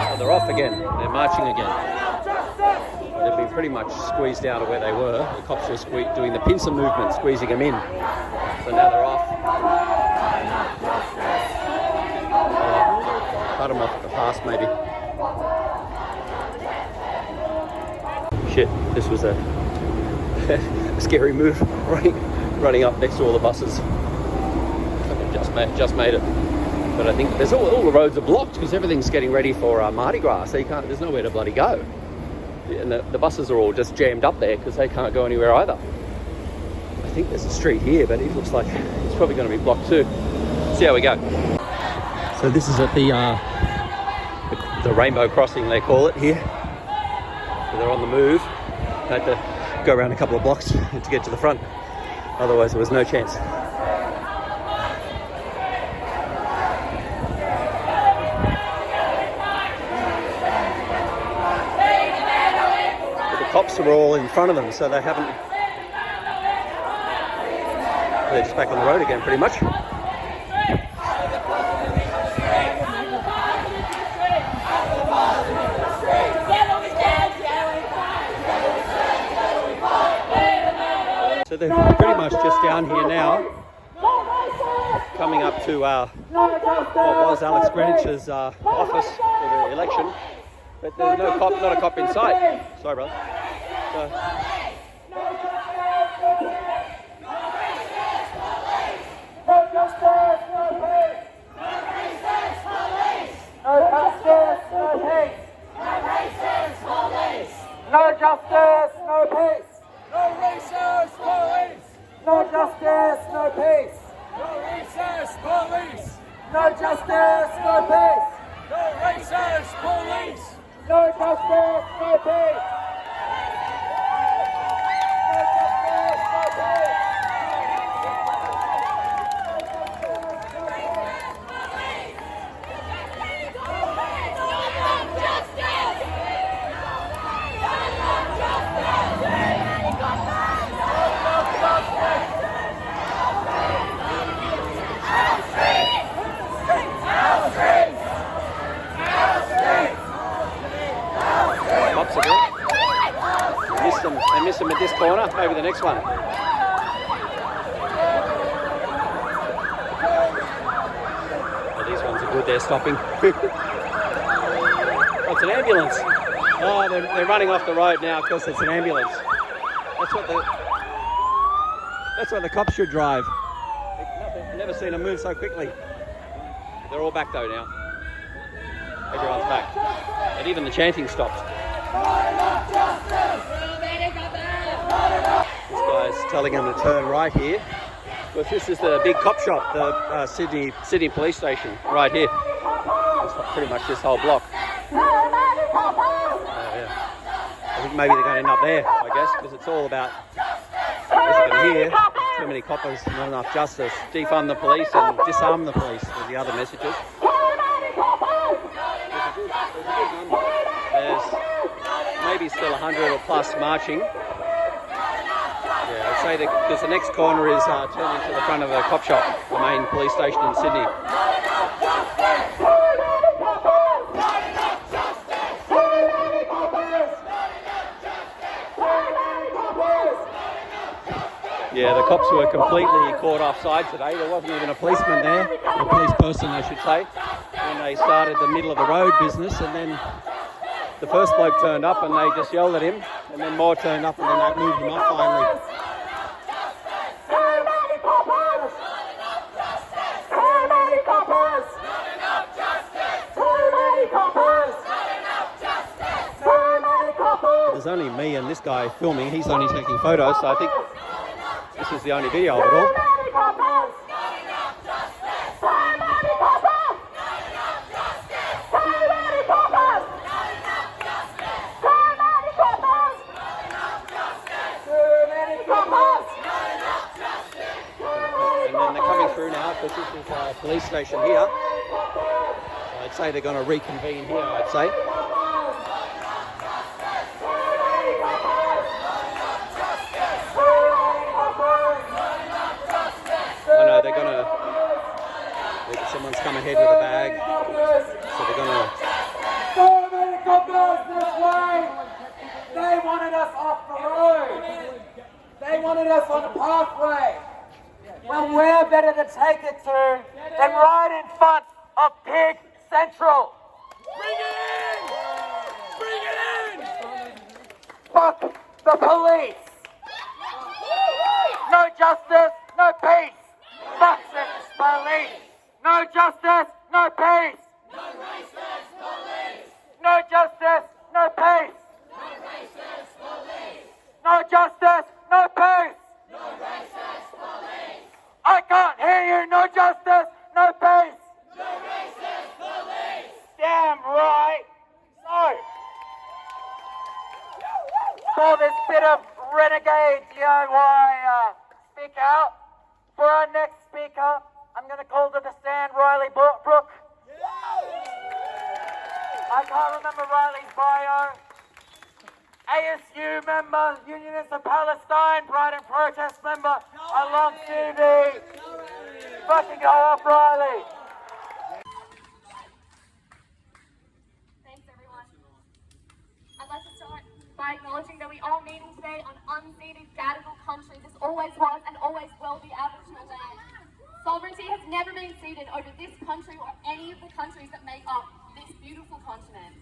Oh, they're off again. They're marching again. They've been pretty much squeezed out of where they were. The cops were doing the pincer movement, squeezing them in. So now they're off. Cut them off at the pass, maybe. Shit, this was a scary move, running up next to all the buses. Just made it. But I think there's all the roads are blocked because everything's getting ready for Mardi Gras, so there's nowhere to bloody go. And the buses are all just jammed up there because they can't go anywhere either. I think there's a street here, but it looks like It's probably going to be blocked too. See how we go. So this is at the rainbow crossing, they call it here. So they're on the move. I had to go around a couple of blocks to get to the front. Otherwise there was no chance. But the cops are all in front of them, so they haven't... They're just back on the road again, pretty much. So they're pretty much just down here now, coming up to what was Alex Greenwich's office for the election, but there's no cop, not a cop in sight. Sorry, brother. No justice, no peace. No racist police. No justice, no peace. No racist police. No justice, no peace. No racist police. No justice, no peace. I missed them at this corner, maybe the next one. Oh, these ones are good, they're stopping. Oh, it's an ambulance. Oh, they're running off the road now because it's an ambulance. That's what the cops should drive. I've never seen them move so quickly. They're all back though now. Everyone's back. And even the chanting stopped. This guy's telling him to turn right here. Because this is the big cop shop, the Sydney Police Station, right here. It's pretty much this whole block. Yeah. I think maybe they're going to end up there, I guess, because it's all about, as you can hear, too many coppers, not enough justice. Defund the police and disarm the police are the other messages. There's maybe still 100 or plus marching. Yeah, I'd say because the next corner is turning to the front of a cop shop, the main police station in Sydney. Yeah, the cops were completely caught offside today. There wasn't even a policeman there, a police person I should say, when they started the middle of the road business, and then the first bloke turned up and they just yelled at him, and then more turned up and then they moved him up finally. There's only me and this guy filming, he's only taking photos, so I think this is the only video of it all. And then they're coming through now because this is a police station here. I'd say they're going to reconvene here, I'd say. Someone's come ahead with a bag, so they're gonna... So many coppers this way! They wanted us off the road! They wanted us on the pathway! Well, where better to take it to than right in front of Pig Central? Bring it in! Bring it in! Fuck the police! No justice, no peace! Fuck this police! No justice, no peace! No racist police! No justice, no peace! No racist police! No justice, no peace! No racist police! I can't hear you. No justice, no peace. No racist police. Damn right. So, for this bit of renegade DIY speak out, for our next speaker, I'm going to call to the stand Riley Brook. I can't remember Riley's bio. ASU member, Unionists of Palestine, Pride and Protest member, I love TV. Fucking go off, Riley. Thanks, everyone. I'd like to start by acknowledging that we are meeting today on unceded Gadigal country. This always was and always will be Aboriginal land. Sovereignty has never been ceded over this country or any of the countries that make up this beautiful continent.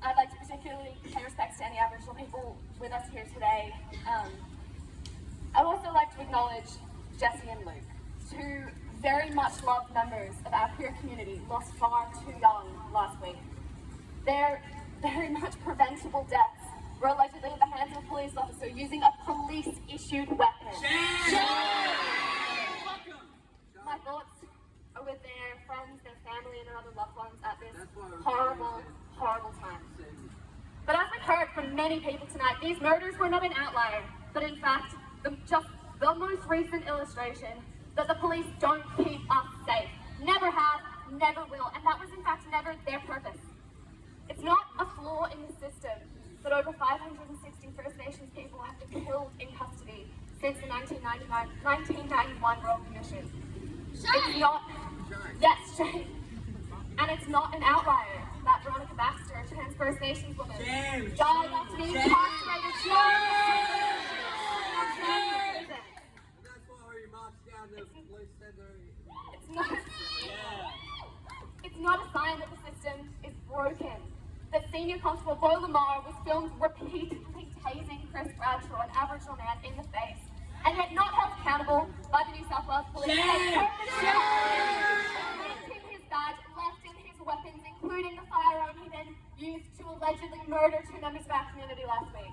I'd like to particularly pay respects to any Aboriginal people with us here today. I'd also like to acknowledge Jesse and Luke, two very much loved members of our queer community, lost far too young last week. Their very much preventable deaths were allegedly at the hands of a police officer using a police-issued weapon. My thoughts are with their friends, their family, and their other loved ones at this horrible, horrible time. But as we've heard from many people tonight, these murders were not an outlier, but in fact, just the most recent illustration that the police don't keep us safe. Never have, never will, and that was in fact never their purpose. It's not a flaw in the system that over 560 First Nations people have been killed in custody since the 1991 Royal Commission. It's not, yes, shame. And it's not an outlier that Veronica Baxter, a trans First Nations woman, died after being incarcerated. It's not a sign that the system is broken. That Senior Constable Bo Lamar was filmed repeatedly tasing Chris Bradshaw, an Aboriginal man, in the face, and yet not held accountable by the New South Wales Police. His badge, left in his weapons, including the firearm he then used to allegedly murder two members of our community last week.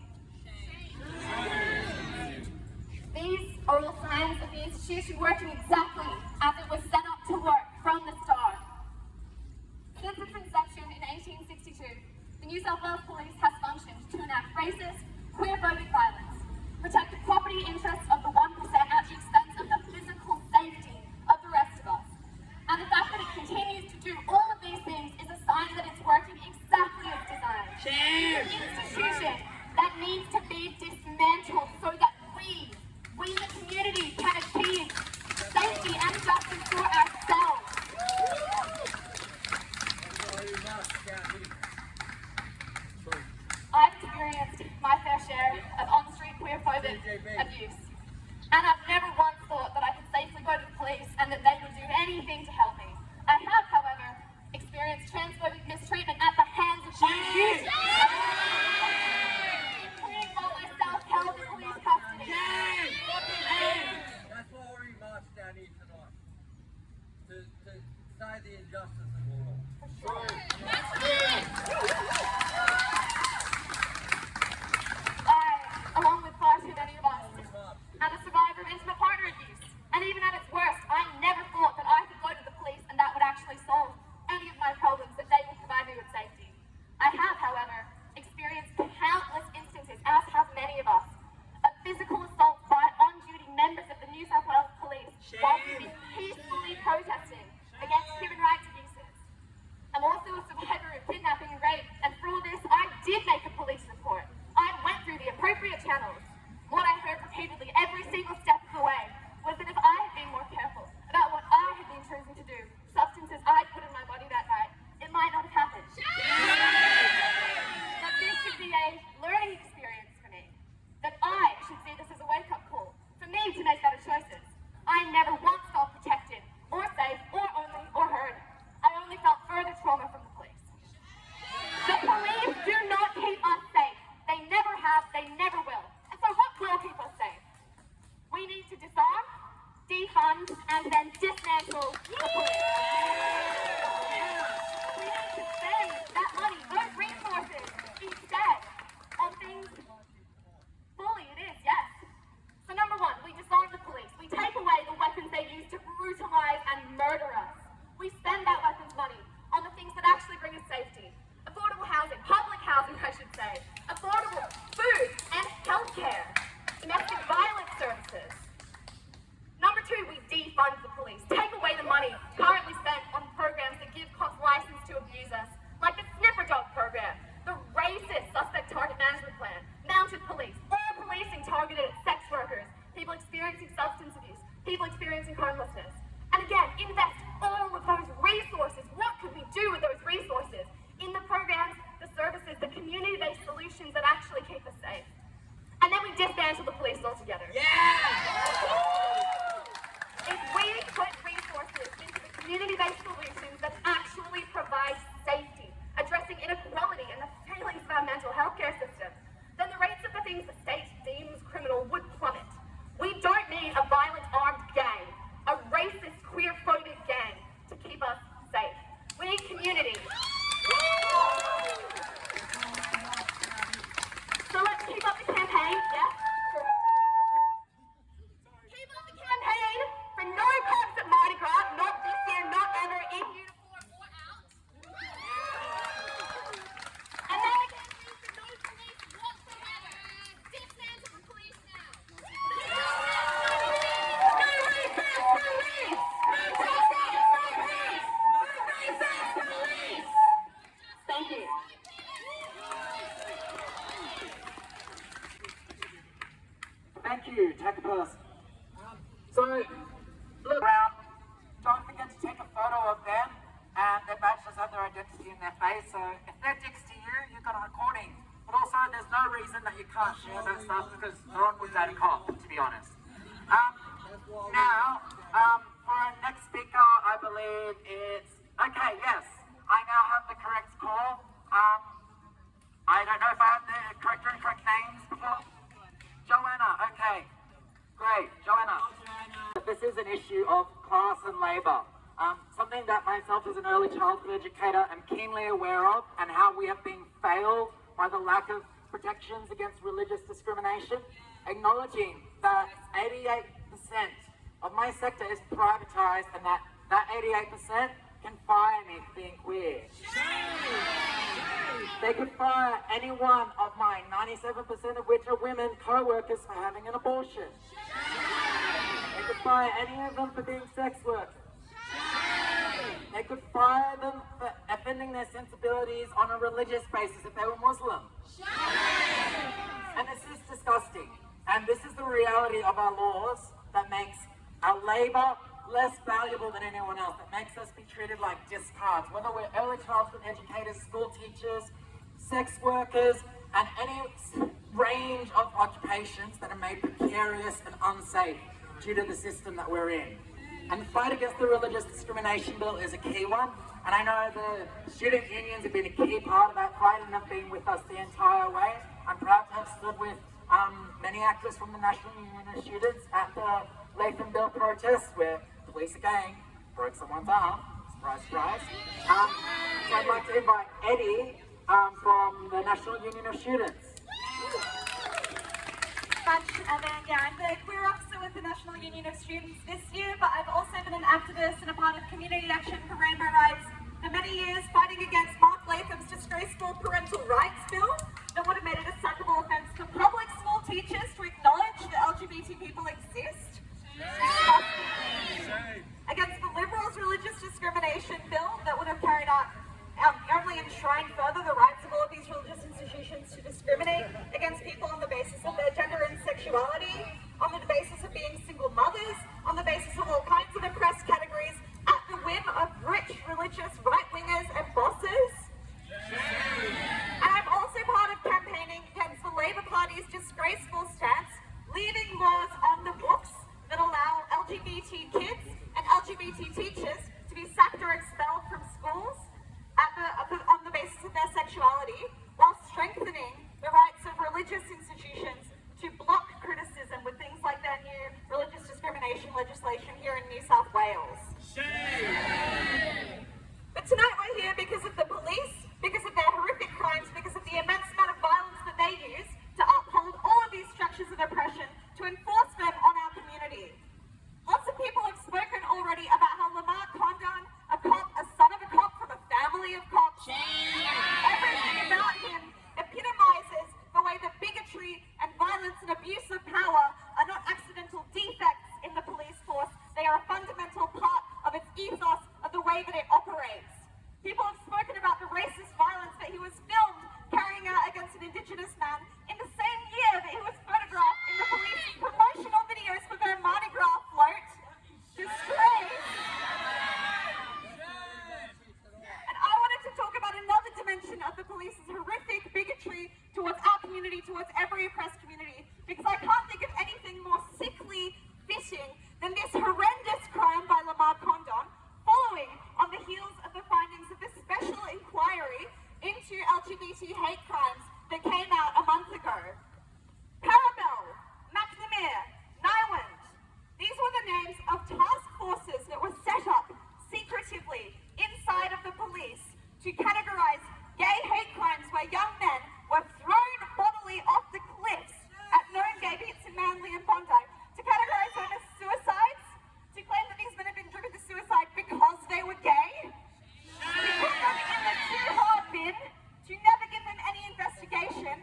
These are all signs of the institution working exactly as it was set up to work from the start. Since its inception in 1862, the New South Wales Police has functioned to enact racist, queer-phobic violence, protect the property interests of the 1% at the expense of the physical safety of the rest of us. And the fact that it continues to do all of these things is a sign that it's working exactly as designed. It's an institution that needs to be dismantled so that we in the community can achieve safety and justice for ourselves. I've experienced my fair share of on-street queer-phobic abuse, and I've never once thought that I could safely go to the police and that they would do anything to help me. I have, however, experienced transphobic mistreatment at the hands of police, including while myself held in police custody. That's why we marched down here tonight, to say the injustice of the law. Along with far too many of us, am a survivor of intimate partner abuse. And even at its worst, I never thought that I could go to the police and that would actually solve any of my problems, that they would provide me with safety. I have, however, experienced countless instances, as have many of us, of physical assault by on-duty members of the New South Wales Police while we've been peacefully protesting against human rights abuses. I'm also a survivor community-based solutions that actually provide safety, addressing inequality and the failings of our mental health care system, then the rates of the things the state deems criminal would plummet. We don't need a violent armed gang, a racist, queer-phobic gang to keep us safe. We need community. So let's keep up the campaign, yes? Keep up the campaign for no cops at Mardi Gras, not this year, not ever, in uniform or out. And then again, for no police whatsoever. Dismantle the police now. No racist police! No racist police! No racist police! Thank you. Thank you, take a person. So, look around, don't forget to take a photo of them, and their badges have their identity in their face, so if they're dicks to you, you've got a recording. But also, there's no reason that you can't share that stuff, because no one was that cop, to be honest. Now, for our next speaker, I believe it's... Okay, yes, I now have the correct call. I don't know if I have the correct names before. Joanna, okay. Great, Joanna. This is an issue of class and labour. Something that myself as an early childhood educator am keenly aware of, and how we have been failed by the lack of protections against religious discrimination. Acknowledging that 88% of my sector is privatised, and that 88% can fire me for being queer. They could fire any one of my 97% of which are women co-workers for having an abortion. They could fire any of them for being sex workers. They could fire them for offending their sensibilities on a religious basis if they were Muslim. And this is disgusting. And this is the reality of our laws that makes our labour less valuable than anyone else, that makes us be treated like discards, whether we're early childhood educators, school teachers, sex workers, and any range of occupations that are made precarious and unsafe due to the system that we're in. And the fight against the religious discrimination bill is a key one, and I know the student unions have been a key part of that fight and have been with us the entire way. I'm proud to have stood with many actors from the National Union of Students at the Latham Bill protest, where police again broke someone's arm. Surprise, surprise. So I'd like to invite Eddie from the National Union of Students. I'm the queer officer with the National Union of Students this year, but I've also been an activist and a part of community action for rainbow rights for many years, fighting against Mark Latham's disgraceful parental rights bill that would have made it a sackable offence for public school teachers to acknowledge that LGBT people exist. Against the Liberals' religious discrimination bill that would have carried out only enshrined further the rights of all of these religious institutions to discriminate against people on the basis of their gender and sexuality, on the basis of being single mothers, on the basis of all kinds of oppressed categories, at the whim of rich religious right-wingers and bosses. And I'm also part of campaigning against the Labour Party's disgraceful stance, leaving laws on the books that allow LGBT kids and LGBT teachers to be sacked or expelled from schools on the basis of their sexuality, while strengthening the rights of religious institutions to block criticism with things like their new religious discrimination legislation here in New South Wales. But tonight we're here because of the police, because of their horrific crimes, because of the immense amount of violence that they use to uphold all of these structures of oppression, to enforce them on our community. Lots of people have spoken already about how Lamar Condon, a cop, a son of a cop from a family of cops, everything about him epitomizes the way that bigotry and violence and abuse of power are not accidental defects in the police force. They are a fundamental part of its ethos, of the way that it operates. People have spoken about the racist violence that he was filmed carrying out against an Indigenous man in the same year that he was photographed in the police promotional videos for their Mardi Gras float. Disgrace. And I wanted to talk about another dimension of the police's horrific bigotry towards our community, towards every oppressed community, because I can't think of anything more sickly fitting than this horrendous crime by Lamar Condon, following heels of the findings of the special inquiry into LGBT hate crimes that came out a month ago. Parabel, McNamara, Nyland, these were the names of task forces that were set up secretively inside of the police to categorize gay hate crimes where young men were thrown bodily off the cliffs at known gay beats in Manly and Bondi, to categorize them as suicides, to claim that these men had been driven to suicide because they were gay, to put them in the too hard bin, to never give them any investigation,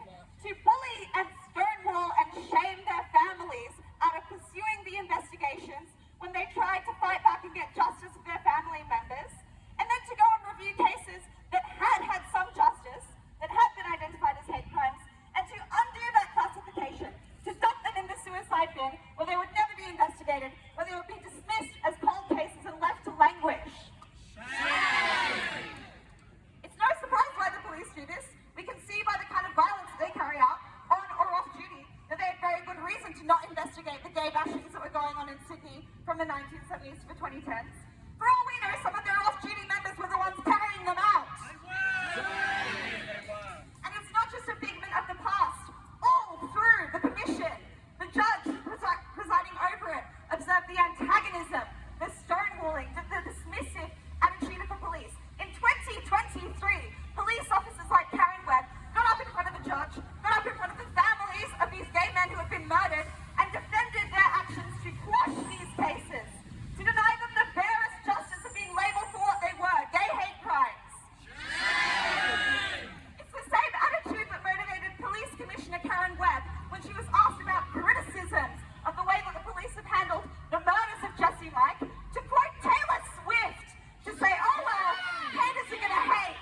to bully and stonewall and shame their families out of pursuing the investigations when they tried to fight back and get justice for their family members, and then to go and review cases that had had some justice, that had been identified as hate crimes, and to undo that classification, to dump them in the suicide bin where they would never be investigated, where they would be dismissed as cold cases and left to languish. It's no surprise why the police do this. We can see by the kind of violence they carry out, on or off duty, that they had very good reason to not investigate the gay bashings that were going on in Sydney from the 1970s to the 2010s. For all we know, some of their off-duty members were the ones carrying them out. And it's not just a figment of the past. All through the commission, the judge presiding over it observed the antagonism, the stonewalling, the dismissive attitude of the police. In 2023, police officers like Karen Webb got up in front of the judge, got up in front of the families of these gay men who had been murdered, and defended their actions to quash these cases, to deny them the barest justice of being labelled for what they were, gay hate crimes. It's the same attitude that motivated Police Commissioner Karen Webb when she was asked about criticisms of the way that the police have handled the murders of Jesse Mike, to quote Taylor Swift, to say, oh well, haters are gonna hate.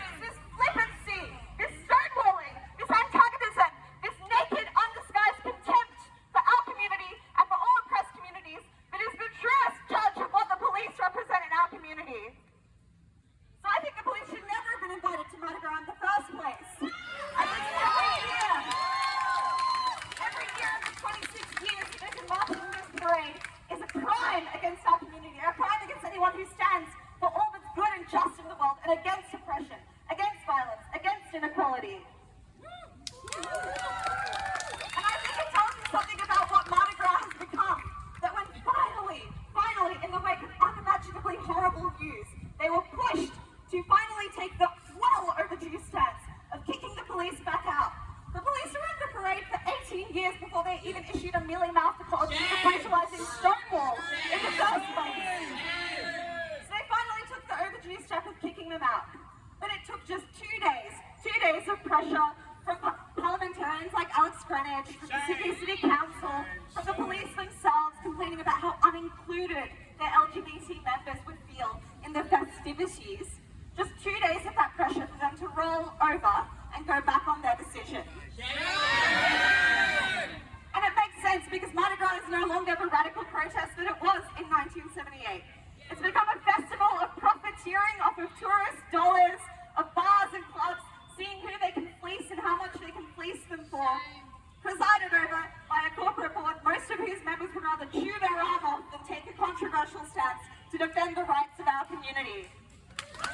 It's this flippancy, this stonewalling, this antagonism, this naked, undisguised contempt for our community and for all oppressed communities that is the truest judge of what the police represent in our community. So I think the police should never have been invited to Mardi Gras in the first place. And this is every year of the 26 years that they've been marching in this parade is a crime against our community, a crime against anyone who stands for all that's good and just in the world, and against oppression, against violence, against inequality. And I think it tells you something about what Mardi Gras has become, that when finally, in the wake of unimaginably horrible news, they were pushed to finally take the well overdue stance of kicking the police back out. The police were in the parade for 18 years before they even issued a mealy-mouthed apology for brutalizing Stonewall in the first place. So they finally took the overdue step of kicking them out. But it took just 2 days of pressure from parliamentarians like Alex Greenwich, from the Sydney City Council, from the police themselves complaining about how unincluded their LGBT members would feel in the festivities. Just 2 days of that pressure for them to roll over and go back on their decision. And it makes sense because Mardi Gras is no longer the radical protest that it was in 1978. It's become a festival of profiteering off of tourist dollars, of bars and clubs, seeing who they can fleece and how much they can fleece them for, presided over by a corporate board, most of whose members would rather chew their arm off than take a controversial stance to defend the rights of our community. So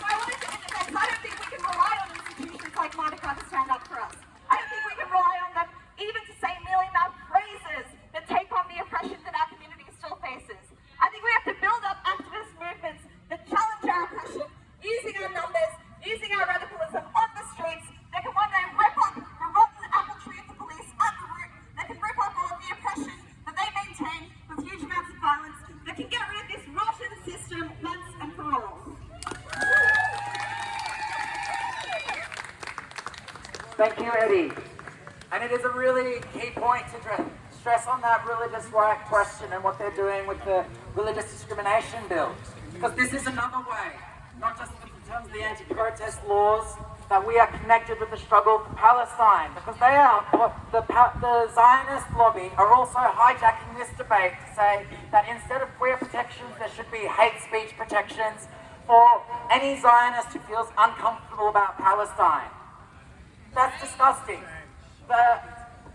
I wanted to indicate, I don't think we can rely on institutions like Mardi Gras to stand up for us. I don't think we can rely on them even to say mealy-mouthed phrases that take on the oppression that our community still faces. I think we have to build up activist movements that challenge our oppression, using our numbers, using our radicalism on the streets, that can one day rip up the rotten apple tree of the police at the root, that can rip up all of the oppression that they maintain with huge amounts of violence, that can get rid of this rotten system once and for all. Thank you, Eddie. And it is a really key point to stress on that religious right question and what they're doing with the religious discrimination bill. Because this is another way, not just in terms of the anti-protest laws, that we are connected with the struggle for Palestine. Because they are, the Zionist lobby are also hijacking this debate to say that instead of queer protections, there should be hate speech protections for any Zionist who feels uncomfortable about Palestine. That's disgusting. The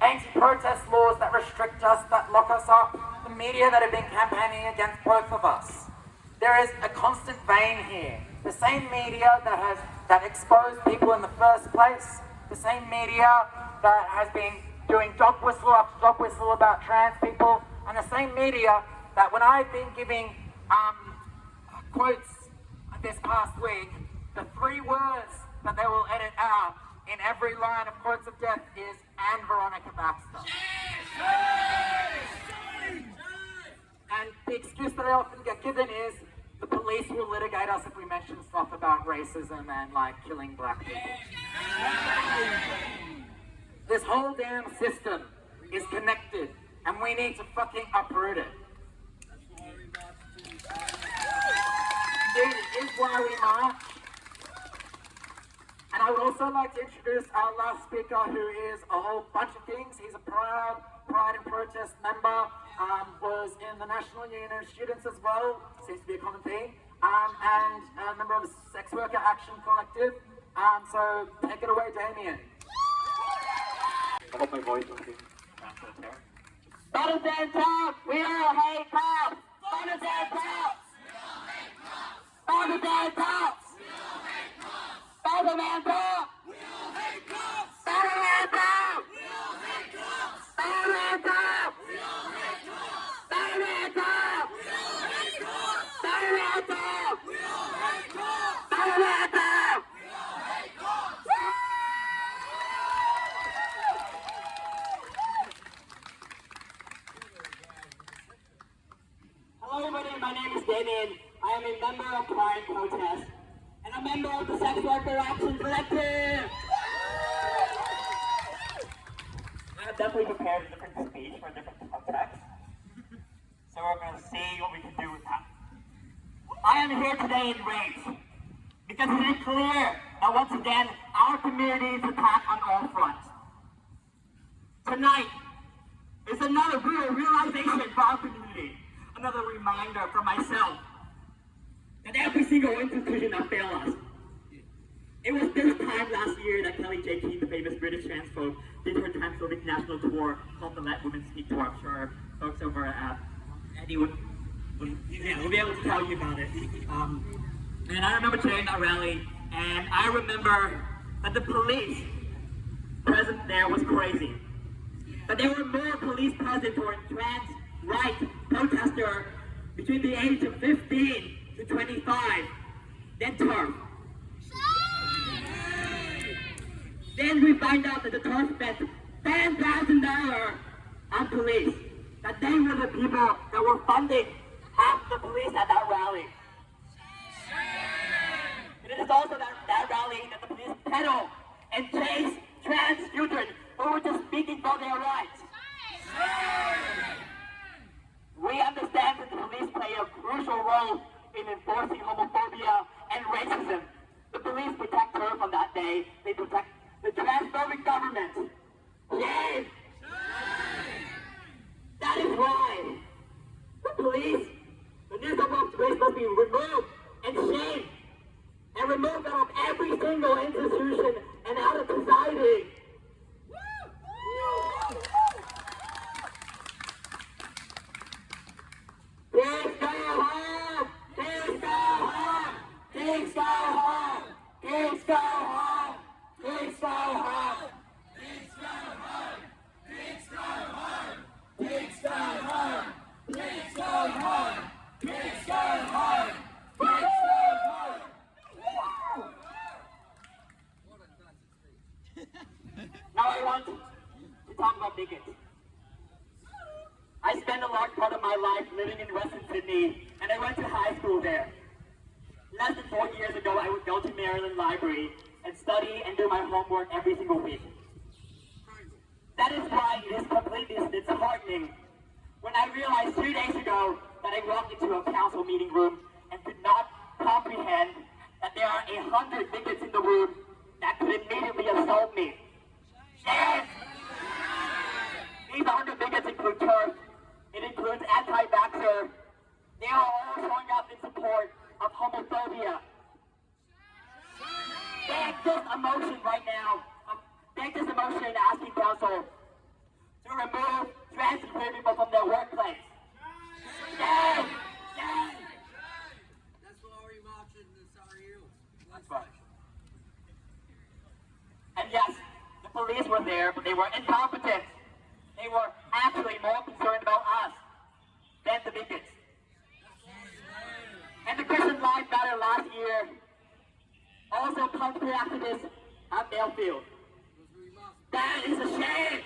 anti-protest laws that restrict us, that lock us up, the media that have been campaigning against both of us. There is a constant vein here. The same media that exposed people in the first place, the same media that has been doing dog whistle after dog whistle about trans people, and the same media that when I've been giving quotes this past week, the 3 words that they will edit out in every line of quotes of death is "and Veronica Baxter." And the excuse that I often get given is the police will litigate us if we mention stuff about racism and like killing black people. This whole damn system is connected and we need to fucking uproot it. It is why we march. And I would also like to introduce our last speaker, who is a whole bunch of things. He's a proud Pride and Protest member, was in the National Union of Students as well, seems to be a common theme, and a member of the Sex Worker Action Collective. So take it away, Damien. I hope my voice was in. Butters and Tops, we all hate cops! Butters and Tops! Butters and Tops! Butters and Tops! Butters and Tops! Butters and Tops! Butters and Tops! Butters and Tops! Butters and Tops! Hello everybody, my name is Damien. I am a member of Pride and Protest, and a member of the Sex Worker Action Collective. I have definitely prepared a different speech for a different context. So we're going to see what we can do with that. I am here today in rage because it is clear that once again our community is attacked on all fronts. Tonight is another realization for our community, another reminder for myself that every single institution that failed us. It was this time last year that Kelly J. Keane, the famous British transphobe, did her transphobic national tour called the Let Women Speak Tour. I'm sure folks over at Eddie will be able to tell you about it. And I remember chairing that rally, and I remember that the police present there was crazy. That there were more police present for trans right protester between the age of 15 to 25 than TERF. Then we find out that the TERF spent $10,000 on police. That they were the people that were funding half the police at that rally. And it is also that rally that the police peddle and chase trans children who were just speaking for their rights. We understand that the police play a crucial role in enforcing homophobia and racism. The police protect TERF on that day. They protect the transphobic government. Yay! That is why the police, the New South Wales police must be removed and shamed and removed out of every single institution and out of society. Pigs go home! Pigs go home! Pigs go home! Pigs go home! Pigs go home! Pigs go home! Pigs go home! Pigs go home! Pigs go home! Pigs go home! Pigs go home! Now I want to talk about bigots. I spent a large part of my life living in Western Sydney, and I went to high school there. Less than 4 years ago, I would go to Maryland Library and study and do my homework every single week. That is why it is completely disheartening when I realized 2 days ago that I walked into a council meeting room and could not comprehend that there are 100 bigots in the room that could immediately assault me. Yes! These 100 bigots include TERF, it includes anti-vaxxer. They are all showing up in support of homophobia. They exist emotion right now. They exist emotion in asking council to remove trans and queer people from their workplace. there, but they were incompetent. They were actually more concerned about us than the bigots. And the Christian Lives Matter last year also pumped the activists at Mayfield. That is a shame.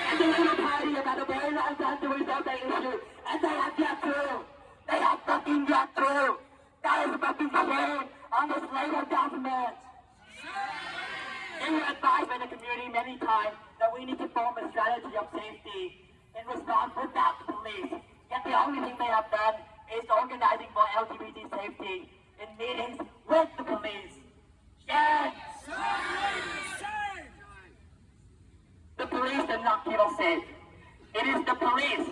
And the Labour Party have had a very long time to resolve that issue, and they have yet to. They have fucking yet to. That is a fucking shame on this Labour government. We were advised by the community many times that we need to form a strategy of safety in response without the police. Yet the only thing they have done is organizing for LGBT safety in meetings with the police. Shame! The police did not keep us safe. It is the police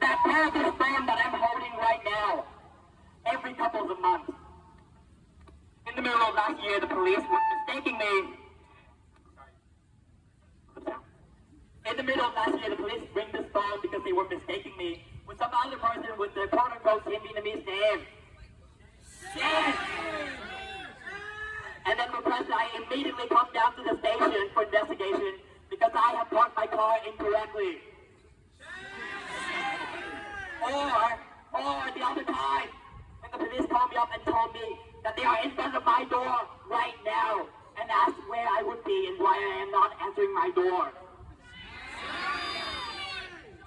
that have this phone that I'm holding right now every couple of months. In the middle of last year, the police were mistaking me. In the middle of last year, the police bring this phone because they were mistaking me with some other person with the quote-unquote Vietnamese name. Yes! And then I immediately come down to the station for investigation because I have parked my car incorrectly. Or the other time, when the police called me up and told me that they are in front of my door right now and asked where I would be and why I am not answering my door.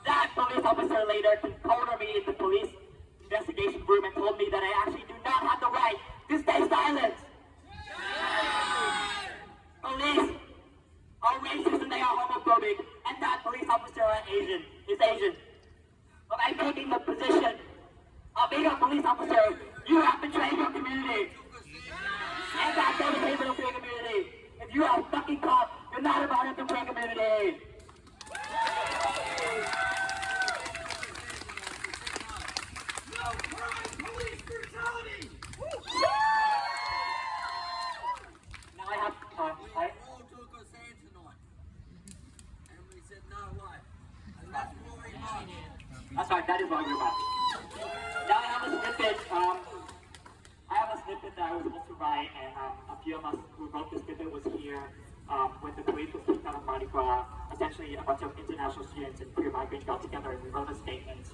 That police officer later cornered me in the police investigation room and told me that I actually do not have the right to stay silent. Police are racist and they are homophobic, and that police officer is Asian. But by taking the position of being a police officer, you have betrayed your community. And that's dedicated to your community. If you are a fucking cop, you're not about it to your community. Police brutality! Now I have All took us in tonight. And we said no way. And that's what we want. That's right, that is what we're about. Now I have a snippet. I have a snippet that I was supposed to write, and a few of us who wrote the snippet was here when the police was taking out of Mardi Gras. Essentially, a bunch of international students and queer migrants got together and we wrote a statement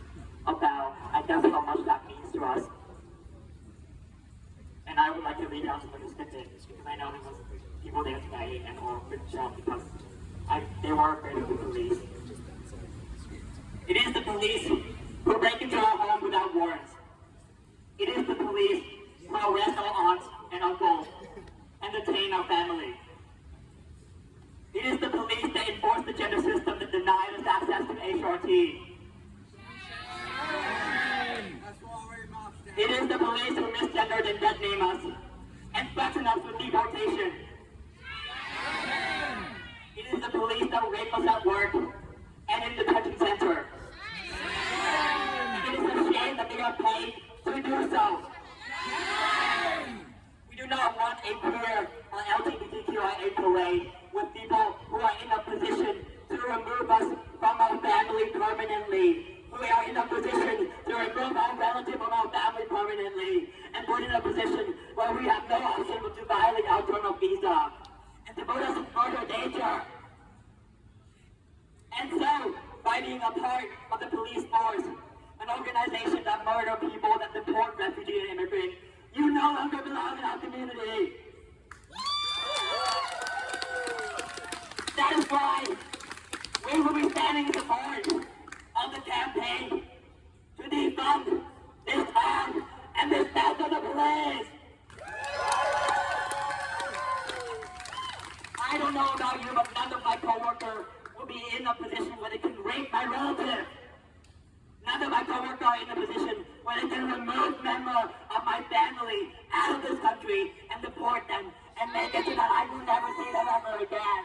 about, I guess, how much that means to us. And I would like to read out some of the snippet because I know there was people there tonight and all couldn't shout because they were afraid of the police. It is the police who break into our home without warrants. It is the police who arrest our aunts and uncles and detain our family. It is the police that enforce the gender system that denied us access to HRT. It is the police who misgendered and dead name us and threaten us with deportation. It is the police that rape us at work and in the detention center. It is a shame that they are paid to do so. We do not want a queer LGBTQIA parade with people who are in a position to remove us from our family permanently. Who are in a position to remove our relative from our family permanently and put in a position where we have no option but to violate our term of visa and to put us in further danger. And so, by being a part of the police force, an organization that murder people, that deport refugees and immigrants, you no longer belong in our community. That is why we will be standing in support of the campaign to defund, disarm, and disperse of the police. I don't know about you, but none of my co-workers will be in a position where they can rape my relative. None of my co-workers are in a position where they can remove members of my family out of this country and deport them and make it so that I will never see them ever again.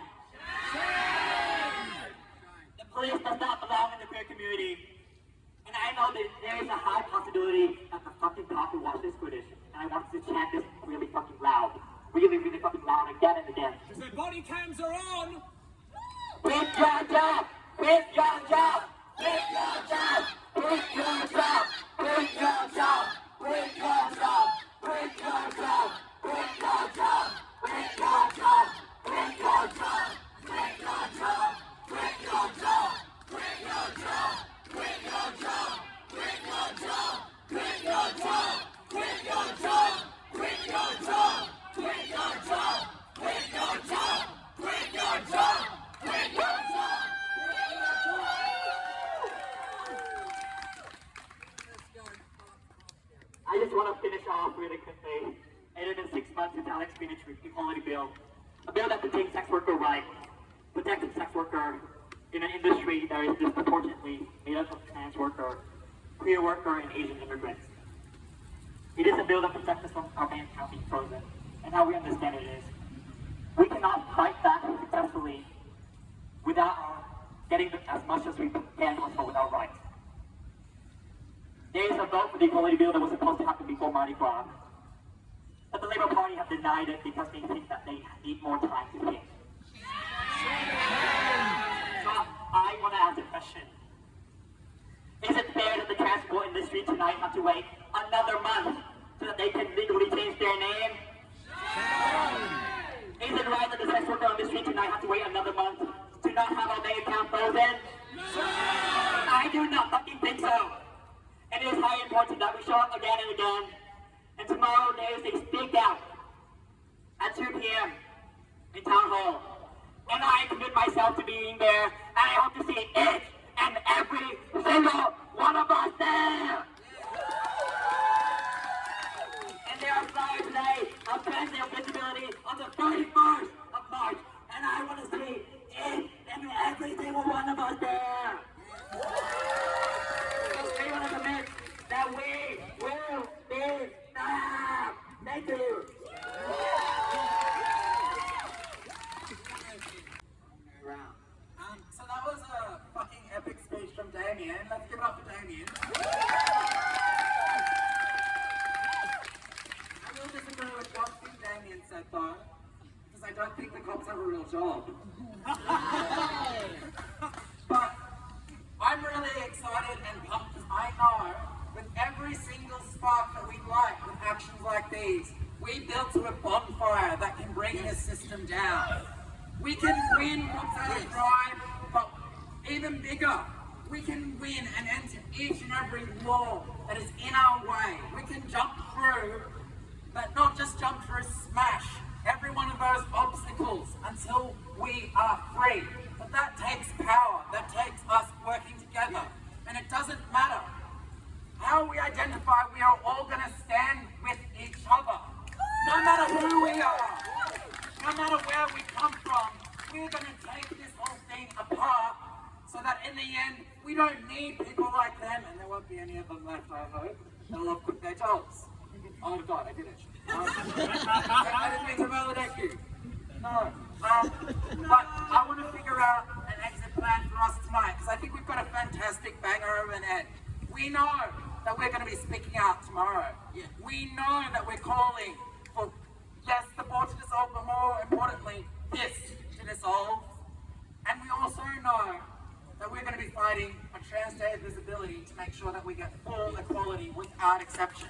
The police does not belong in the queer community. And I know that there is a high possibility that the fucking cop will watch this footage. And I want to chant this really fucking loud. Really, really fucking loud again and again. Because their body cams are on! Quit your job! Quit your job! Quit your job! Quit your job! Quit your job! Quit your job! Quit your job! Quit your job! Quit your job! Quit your job! Quit your job! critically, 806 months since Alex finished with equality bill, a bill that protects sex worker rights, protects the sex worker in an industry that is disproportionately made up of trans worker, queer worker, and Asian immigrants. It is a bill that protects us from our bank account being frozen, and how we understand it is, we cannot fight back successfully without getting as much as we can also with our rights. There is a vote for the equality bill that was supposed to happen before Mardi Gras, but the Labour Party have denied it because they think that they need more time to think. So I want to ask a question. Is it fair that the transport industry tonight have to wait another month so that they can legally change their name? Is it right that the sex worker industry tonight have to wait another month to not have our bank account frozen? I do not fucking think so. And it is highly important that we show up again and again. And tomorrow there is a speak out at 2 p.m. in Town Hall. And I commit myself to being there. And I hope to see each and every single one of us there. And there are flyers today of Transnational Visibility on the 31st of March. And I want to see each and every single one of us there. Because we want to commit that we will be there. Thank you. So that was a fucking epic speech from Damien. Let's give it up for Damien. I will disagree with one thing Damien said though, because I don't think the cops have a real job. But I'm really excited and pumped because I know with every single spark that we light with actions like these, we build to a bonfire that can bring this system down. We can win outside of crime, but even bigger, we can win and enter each and every law that is in our way. We can jump through, but not just jump through, smash every one of those obstacles until we are free. But that takes power, that takes us working together. And it doesn't matter how we identify, we are all going to stand with each other. No matter who we are, no matter where we come from, we're going to take this whole thing apart so that in the end, we don't need people like them, and there won't be any of them left, I hope. They'll all quit their jobs. Oh God, I did it. I didn't mean to validate you. No. But I want to figure out an exit plan for us tonight, because I think we've got a fantastic banger over an end. We know that we're going to be speaking out tomorrow. Yeah. We know that we're calling for, yes, the war to dissolve, but more importantly, this to dissolve. And we also know that we're going to be fighting on Trans Day of Visibility to make sure that we get full equality without exception.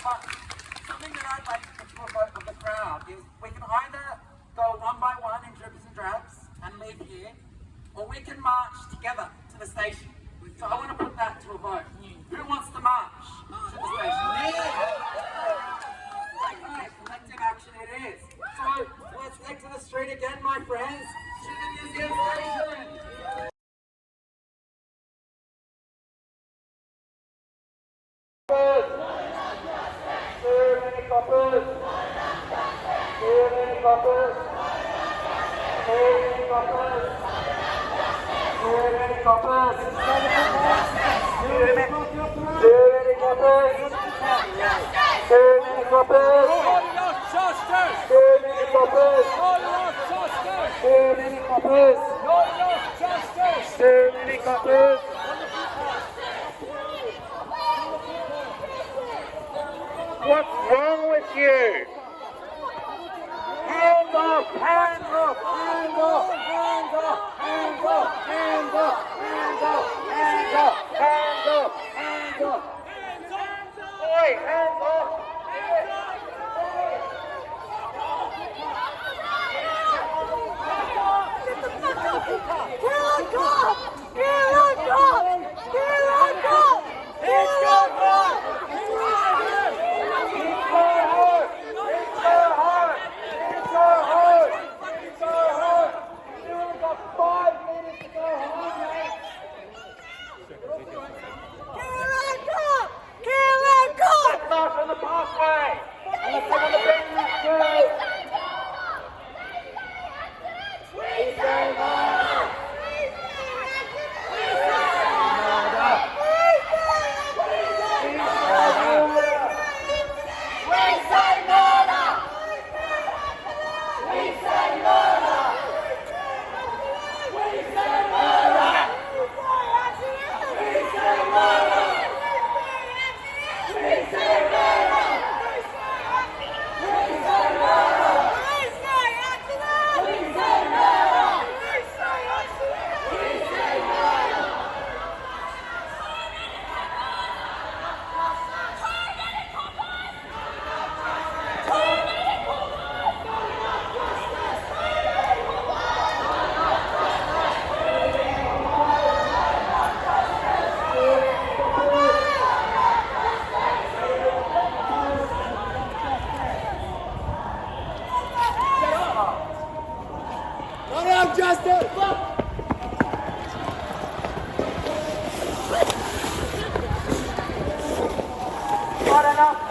But something that I'd like to put to a vote of the crowd is we can either go one by one in dribs and drabs and leave here, or we can march together to the station. So I want to put that to a vote. Who wants to march to the station? Okay, collective action it is. So let's take to the street again, my friends. To the museum station. Too many coppers. Too many coppers. Too many coppers. Too many coppers. Too many coppers. Too many coppers. Too many coppers. Too many coppers. Too many coppers. What's wrong with you? Hands up! Hands up! Hands up! Hands up! Hands up! Hands up! Hands up! Hands up! Hands up! Hands up! Oi! Hands up!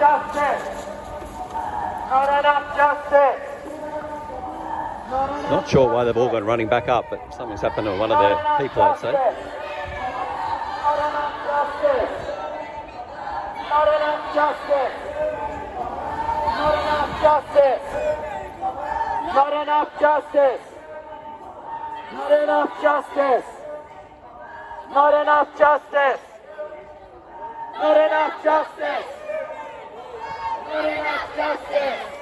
justice! Not enough justice! Not sure why they've all gone running back up, but something's happened to one of their people, I'd say. Not enough justice! Not enough justice! Not enough justice! Not enough justice! Not enough justice! Not enough justice! Not enough justice! Not enough justice!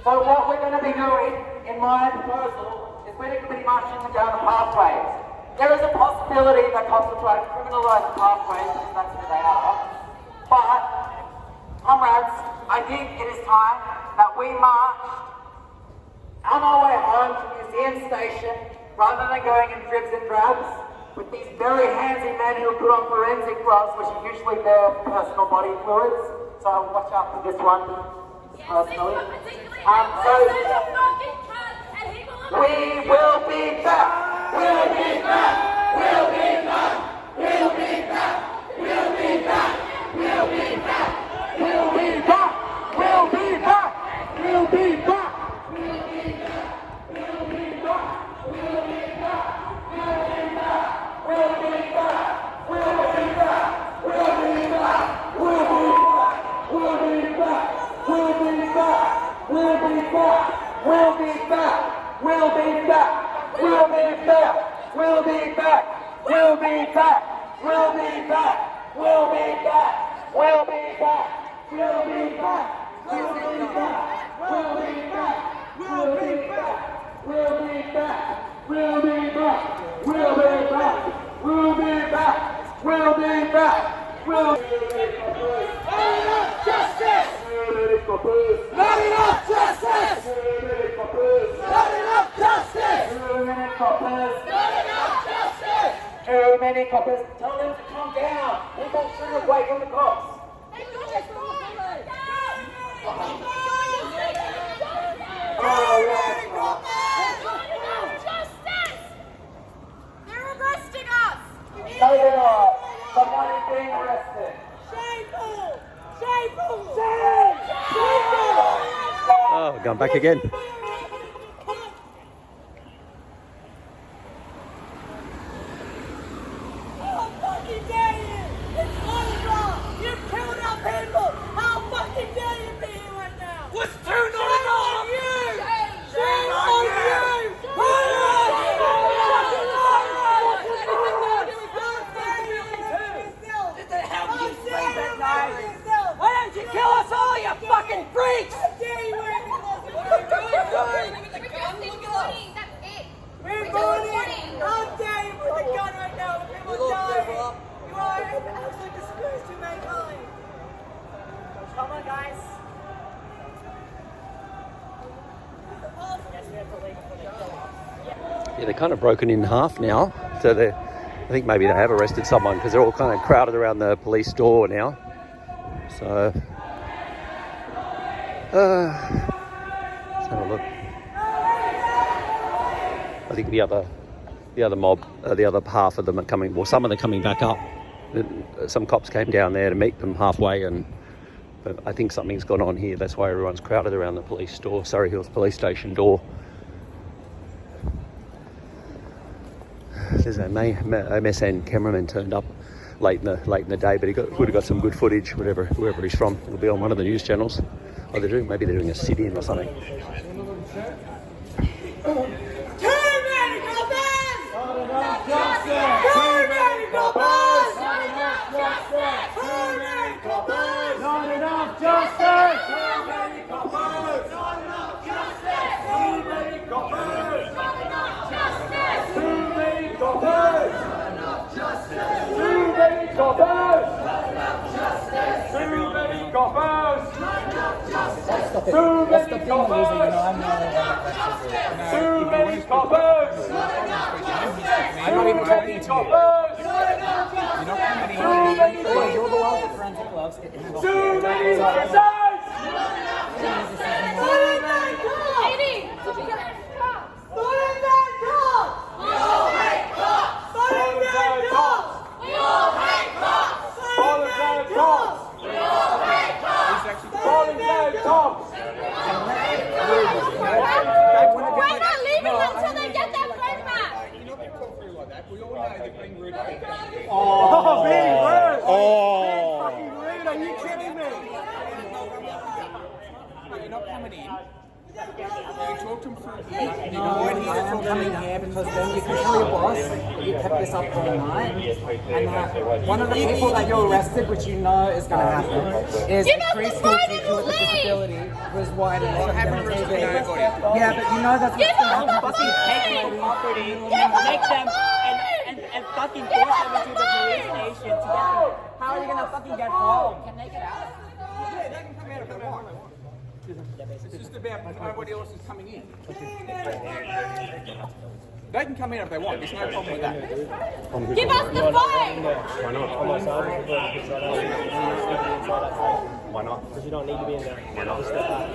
So what we're going to be doing, in my proposal, is we're going to be marching down the pathways. There is a possibility that cops will try to criminalise the pathways, because that's who they are. But, comrades, I think it is time that we march on our way home to Museum Station, rather than going in dribs and drabs with these very handsy men who put on forensic gloves, which are usually their personal body fluids. So watch out for this one, personally. We will be back. We'll be back. We'll be back. We'll be back. We'll be back. We'll be back. We'll be back. We'll be back. We'll be back. We'll be back. We'll be back. We'll be back. We'll be back. We'll be back. We'll be back. We'll be back. We'll be back. We'll be back. We'll be back. We'll be back. We'll be back. We'll be back. Not enough justice. Not enough justice. Not enough justice. Not enough justice. Too many coppers. Tell them to calm down. People shouldn't away from the cops. They're arresting us! No, they're not. Someone is being arrested. Shameful! Shameful! Oh, going back again. How fucking dare you! It's illegal! You've killed our people! How fucking dare you be here right now? What's turned on and off? Shame on you! What the hell do you sleep at night? Why don't you kill us all, you fucking freaks? How dare you wear me clothes? We're voting! How dare you put the gun right now? People dying! You are an absolute disgrace to mankind! Come on, guys! Yeah, they're kind of broken in half now. So I think maybe they have arrested someone because they're all kind of crowded around the police door now. So let's have a look. I think the other mob, the other half of them are coming. Well, some of them are coming back up. Some cops came down there to meet them halfway, but I think something's gone on here. That's why everyone's crowded around the police door, Surry Hills Police Station door. There's a MSN cameraman turned up late in the day, but would have got some good footage. Whoever he's from, it'll be on one of the news channels. Oh, maybe they're doing a sit-in or something. That's the thing I'm losing, I'm not too many coppers! I'm not even talking to you. You're not coming in. You're the one with the forensic gloves. Too many officers! Why not leave it until they get their phone back? You're not being talked through like that. We all know you're being rude. Oh, being rude! Being fucking rude, are you kidding me? No, you're not coming in. You talk to him through No, I am coming here because then you can tell your boss you kept this up all night, and that one of the people that you arrested, which you know is going to happen, is a preschool teacher with a disability who is white and not having a TV. Yeah, but you know that's Give us the fucking take property, make them and fucking force them into the police station to get them. How are you gonna fucking get home? Can they get out? Yeah, they can come out if they want. It's just about nobody else is coming in. They can come in if they want. There's no problem with that. Give us the phone! Why not? Why not? Because you don't need to be in there. Why not? Just step back.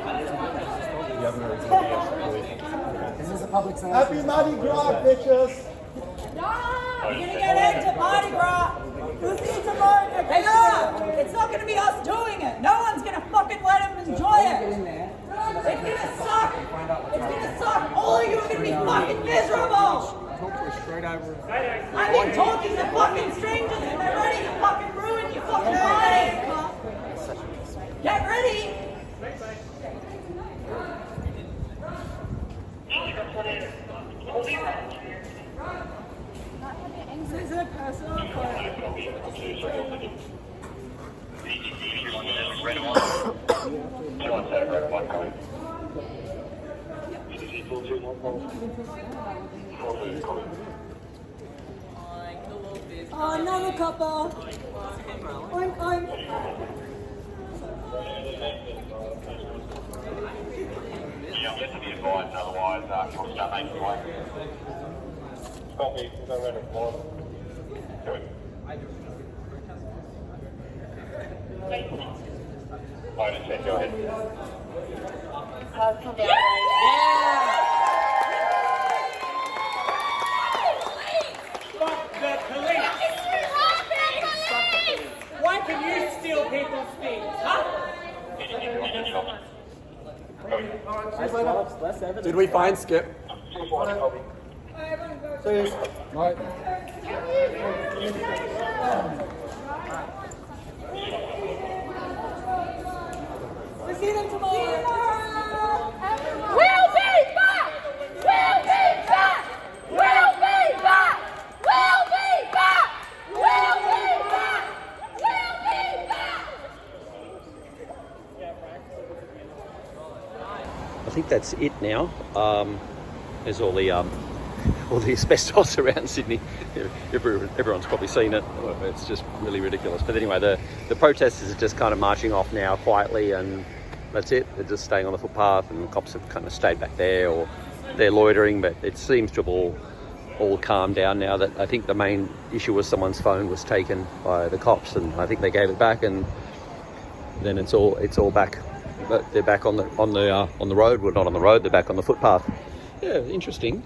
You have no reason to be else. This is a public service. Happy Mardi Gras, bitches! No! You're gonna get into Mardi Gras! Who's the tomorrow? Hey, no! It's not gonna be us doing it! No one's gonna fucking let them enjoy it! It's gonna suck! It's gonna suck! All of you are gonna be fucking miserable! Talk to us straight over. I've been talking to fucking strangers and they're ready to fucking ruin your fucking lives! Get ready! This is a personal red one. 217 red one coming. 42 coming. Oh, another couple. Oink, oink. Yeah, I'm yet to be advised, otherwise, you'll start making way. Copy, we'll go red at 4. Good. Load and check, go ahead. Come down. Fuck the police! Why can you steal people's things, huh? Did we find Skip? Cheers. Right. We'll see them tomorrow. We'll be back. We'll be back. We'll be back. We'll be back. We'll be back. We'll be back. I think that's it now. There's all the asbestos around Sydney. Everyone's probably seen it. It's just really ridiculous. But anyway, the protesters are just kind of marching off now quietly, and that's it. They're just staying on the footpath, and the cops have kind of stayed back there, or they're loitering. But it seems to have all calmed down now. That I think the main issue was someone's phone was taken by the cops, and I think they gave it back, and then it's all back. But they're back on the road. Well, not on the road. They're back on the footpath. Yeah, interesting.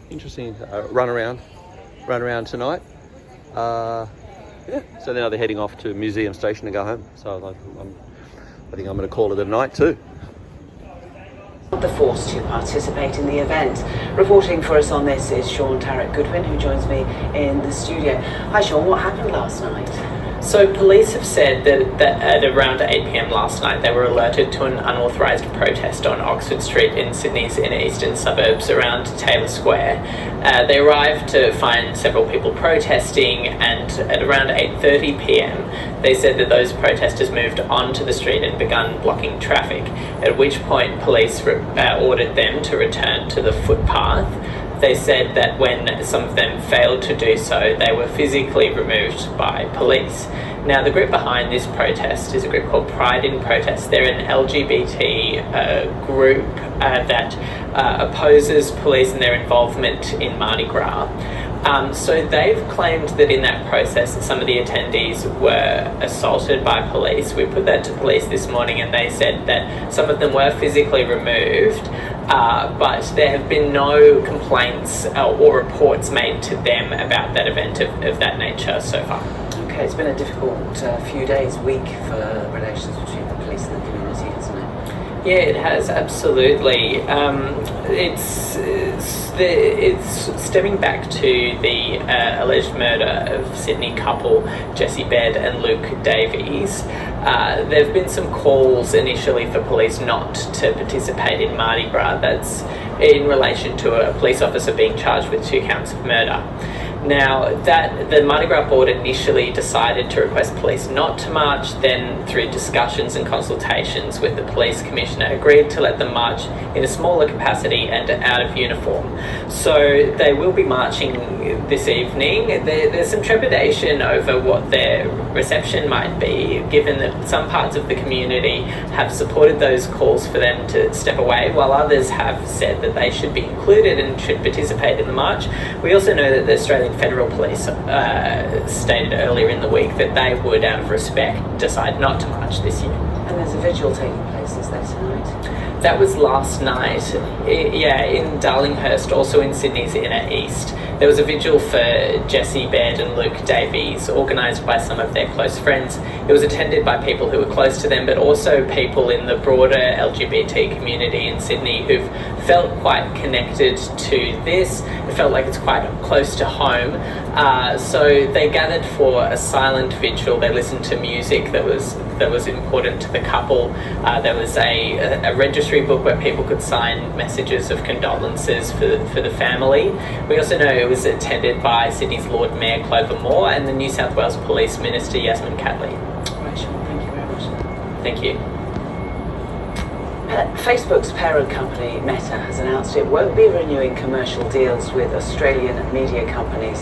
Run around tonight. Yeah. So now they're heading off to Museum Station to go home. So I think I'm going to call it a night too. The force to participate in the event. Reporting for us on this is Sean Tarrant Goodwin, who joins me in the studio. Hi Sean, what happened last night? So police have said that at around 8 p.m. last night they were alerted to an unauthorised protest on Oxford Street in Sydney's inner eastern suburbs around Taylor Square. They arrived to find several people protesting, and at around 8:30 p.m. they said that those protesters moved onto the street and begun blocking traffic, at which point police ordered them to return to the footpath. They said that when some of them failed to do so, they were physically removed by police. Now, the group behind this protest is a group called Pride in Protest. They're an LGBT group that opposes police and their involvement in Mardi Gras. So they've claimed that in that process some of the attendees were assaulted by police. We put that to police this morning, and they said that some of them were physically removed, but there have been no complaints or reports made to them about that event of that nature so far. Okay, it's been a difficult few days, week for relations between the police and the community, hasn't it? Yeah, it has, absolutely. It's stemming back to the alleged murder of Sydney couple Jessie Baird and Luke Davies. There have been some calls initially for police not to participate in Mardi Gras. That's in relation to a police officer being charged with 2 counts of murder. Now, that the Mardi Gras board initially decided to request police not to march, then through discussions and consultations with the police commissioner, agreed to let them march in a smaller capacity and out of uniform. So they will be marching this evening. There's some trepidation over what their reception might be, given that some parts of the community have supported those calls for them to step away, while others have said that they should be included and should participate in the march. We also know that the Australian Federal Police stated earlier in the week that they would, out of respect, decide not to march this year. And there's a vigil taking place, is there tonight? That was last night, in Darlinghurst, also in Sydney's inner east. There was a vigil for Jessie Baird and Luke Davies, organised by some of their close friends. It was attended by people who were close to them, but also people in the broader LGBT community in Sydney who've felt quite connected to this. It felt like it's quite close to home. So they gathered for a silent vigil. They listened to music that was important to the couple. There was a registry book where people could sign messages of condolences for the family. We also know it was attended by Sydney's Lord Mayor Clover Moore and the New South Wales Police Minister Yasmin Catley. Right, Sean, thank you very much. Thank you. Facebook's parent company, Meta, has announced it won't be renewing commercial deals with Australian media companies.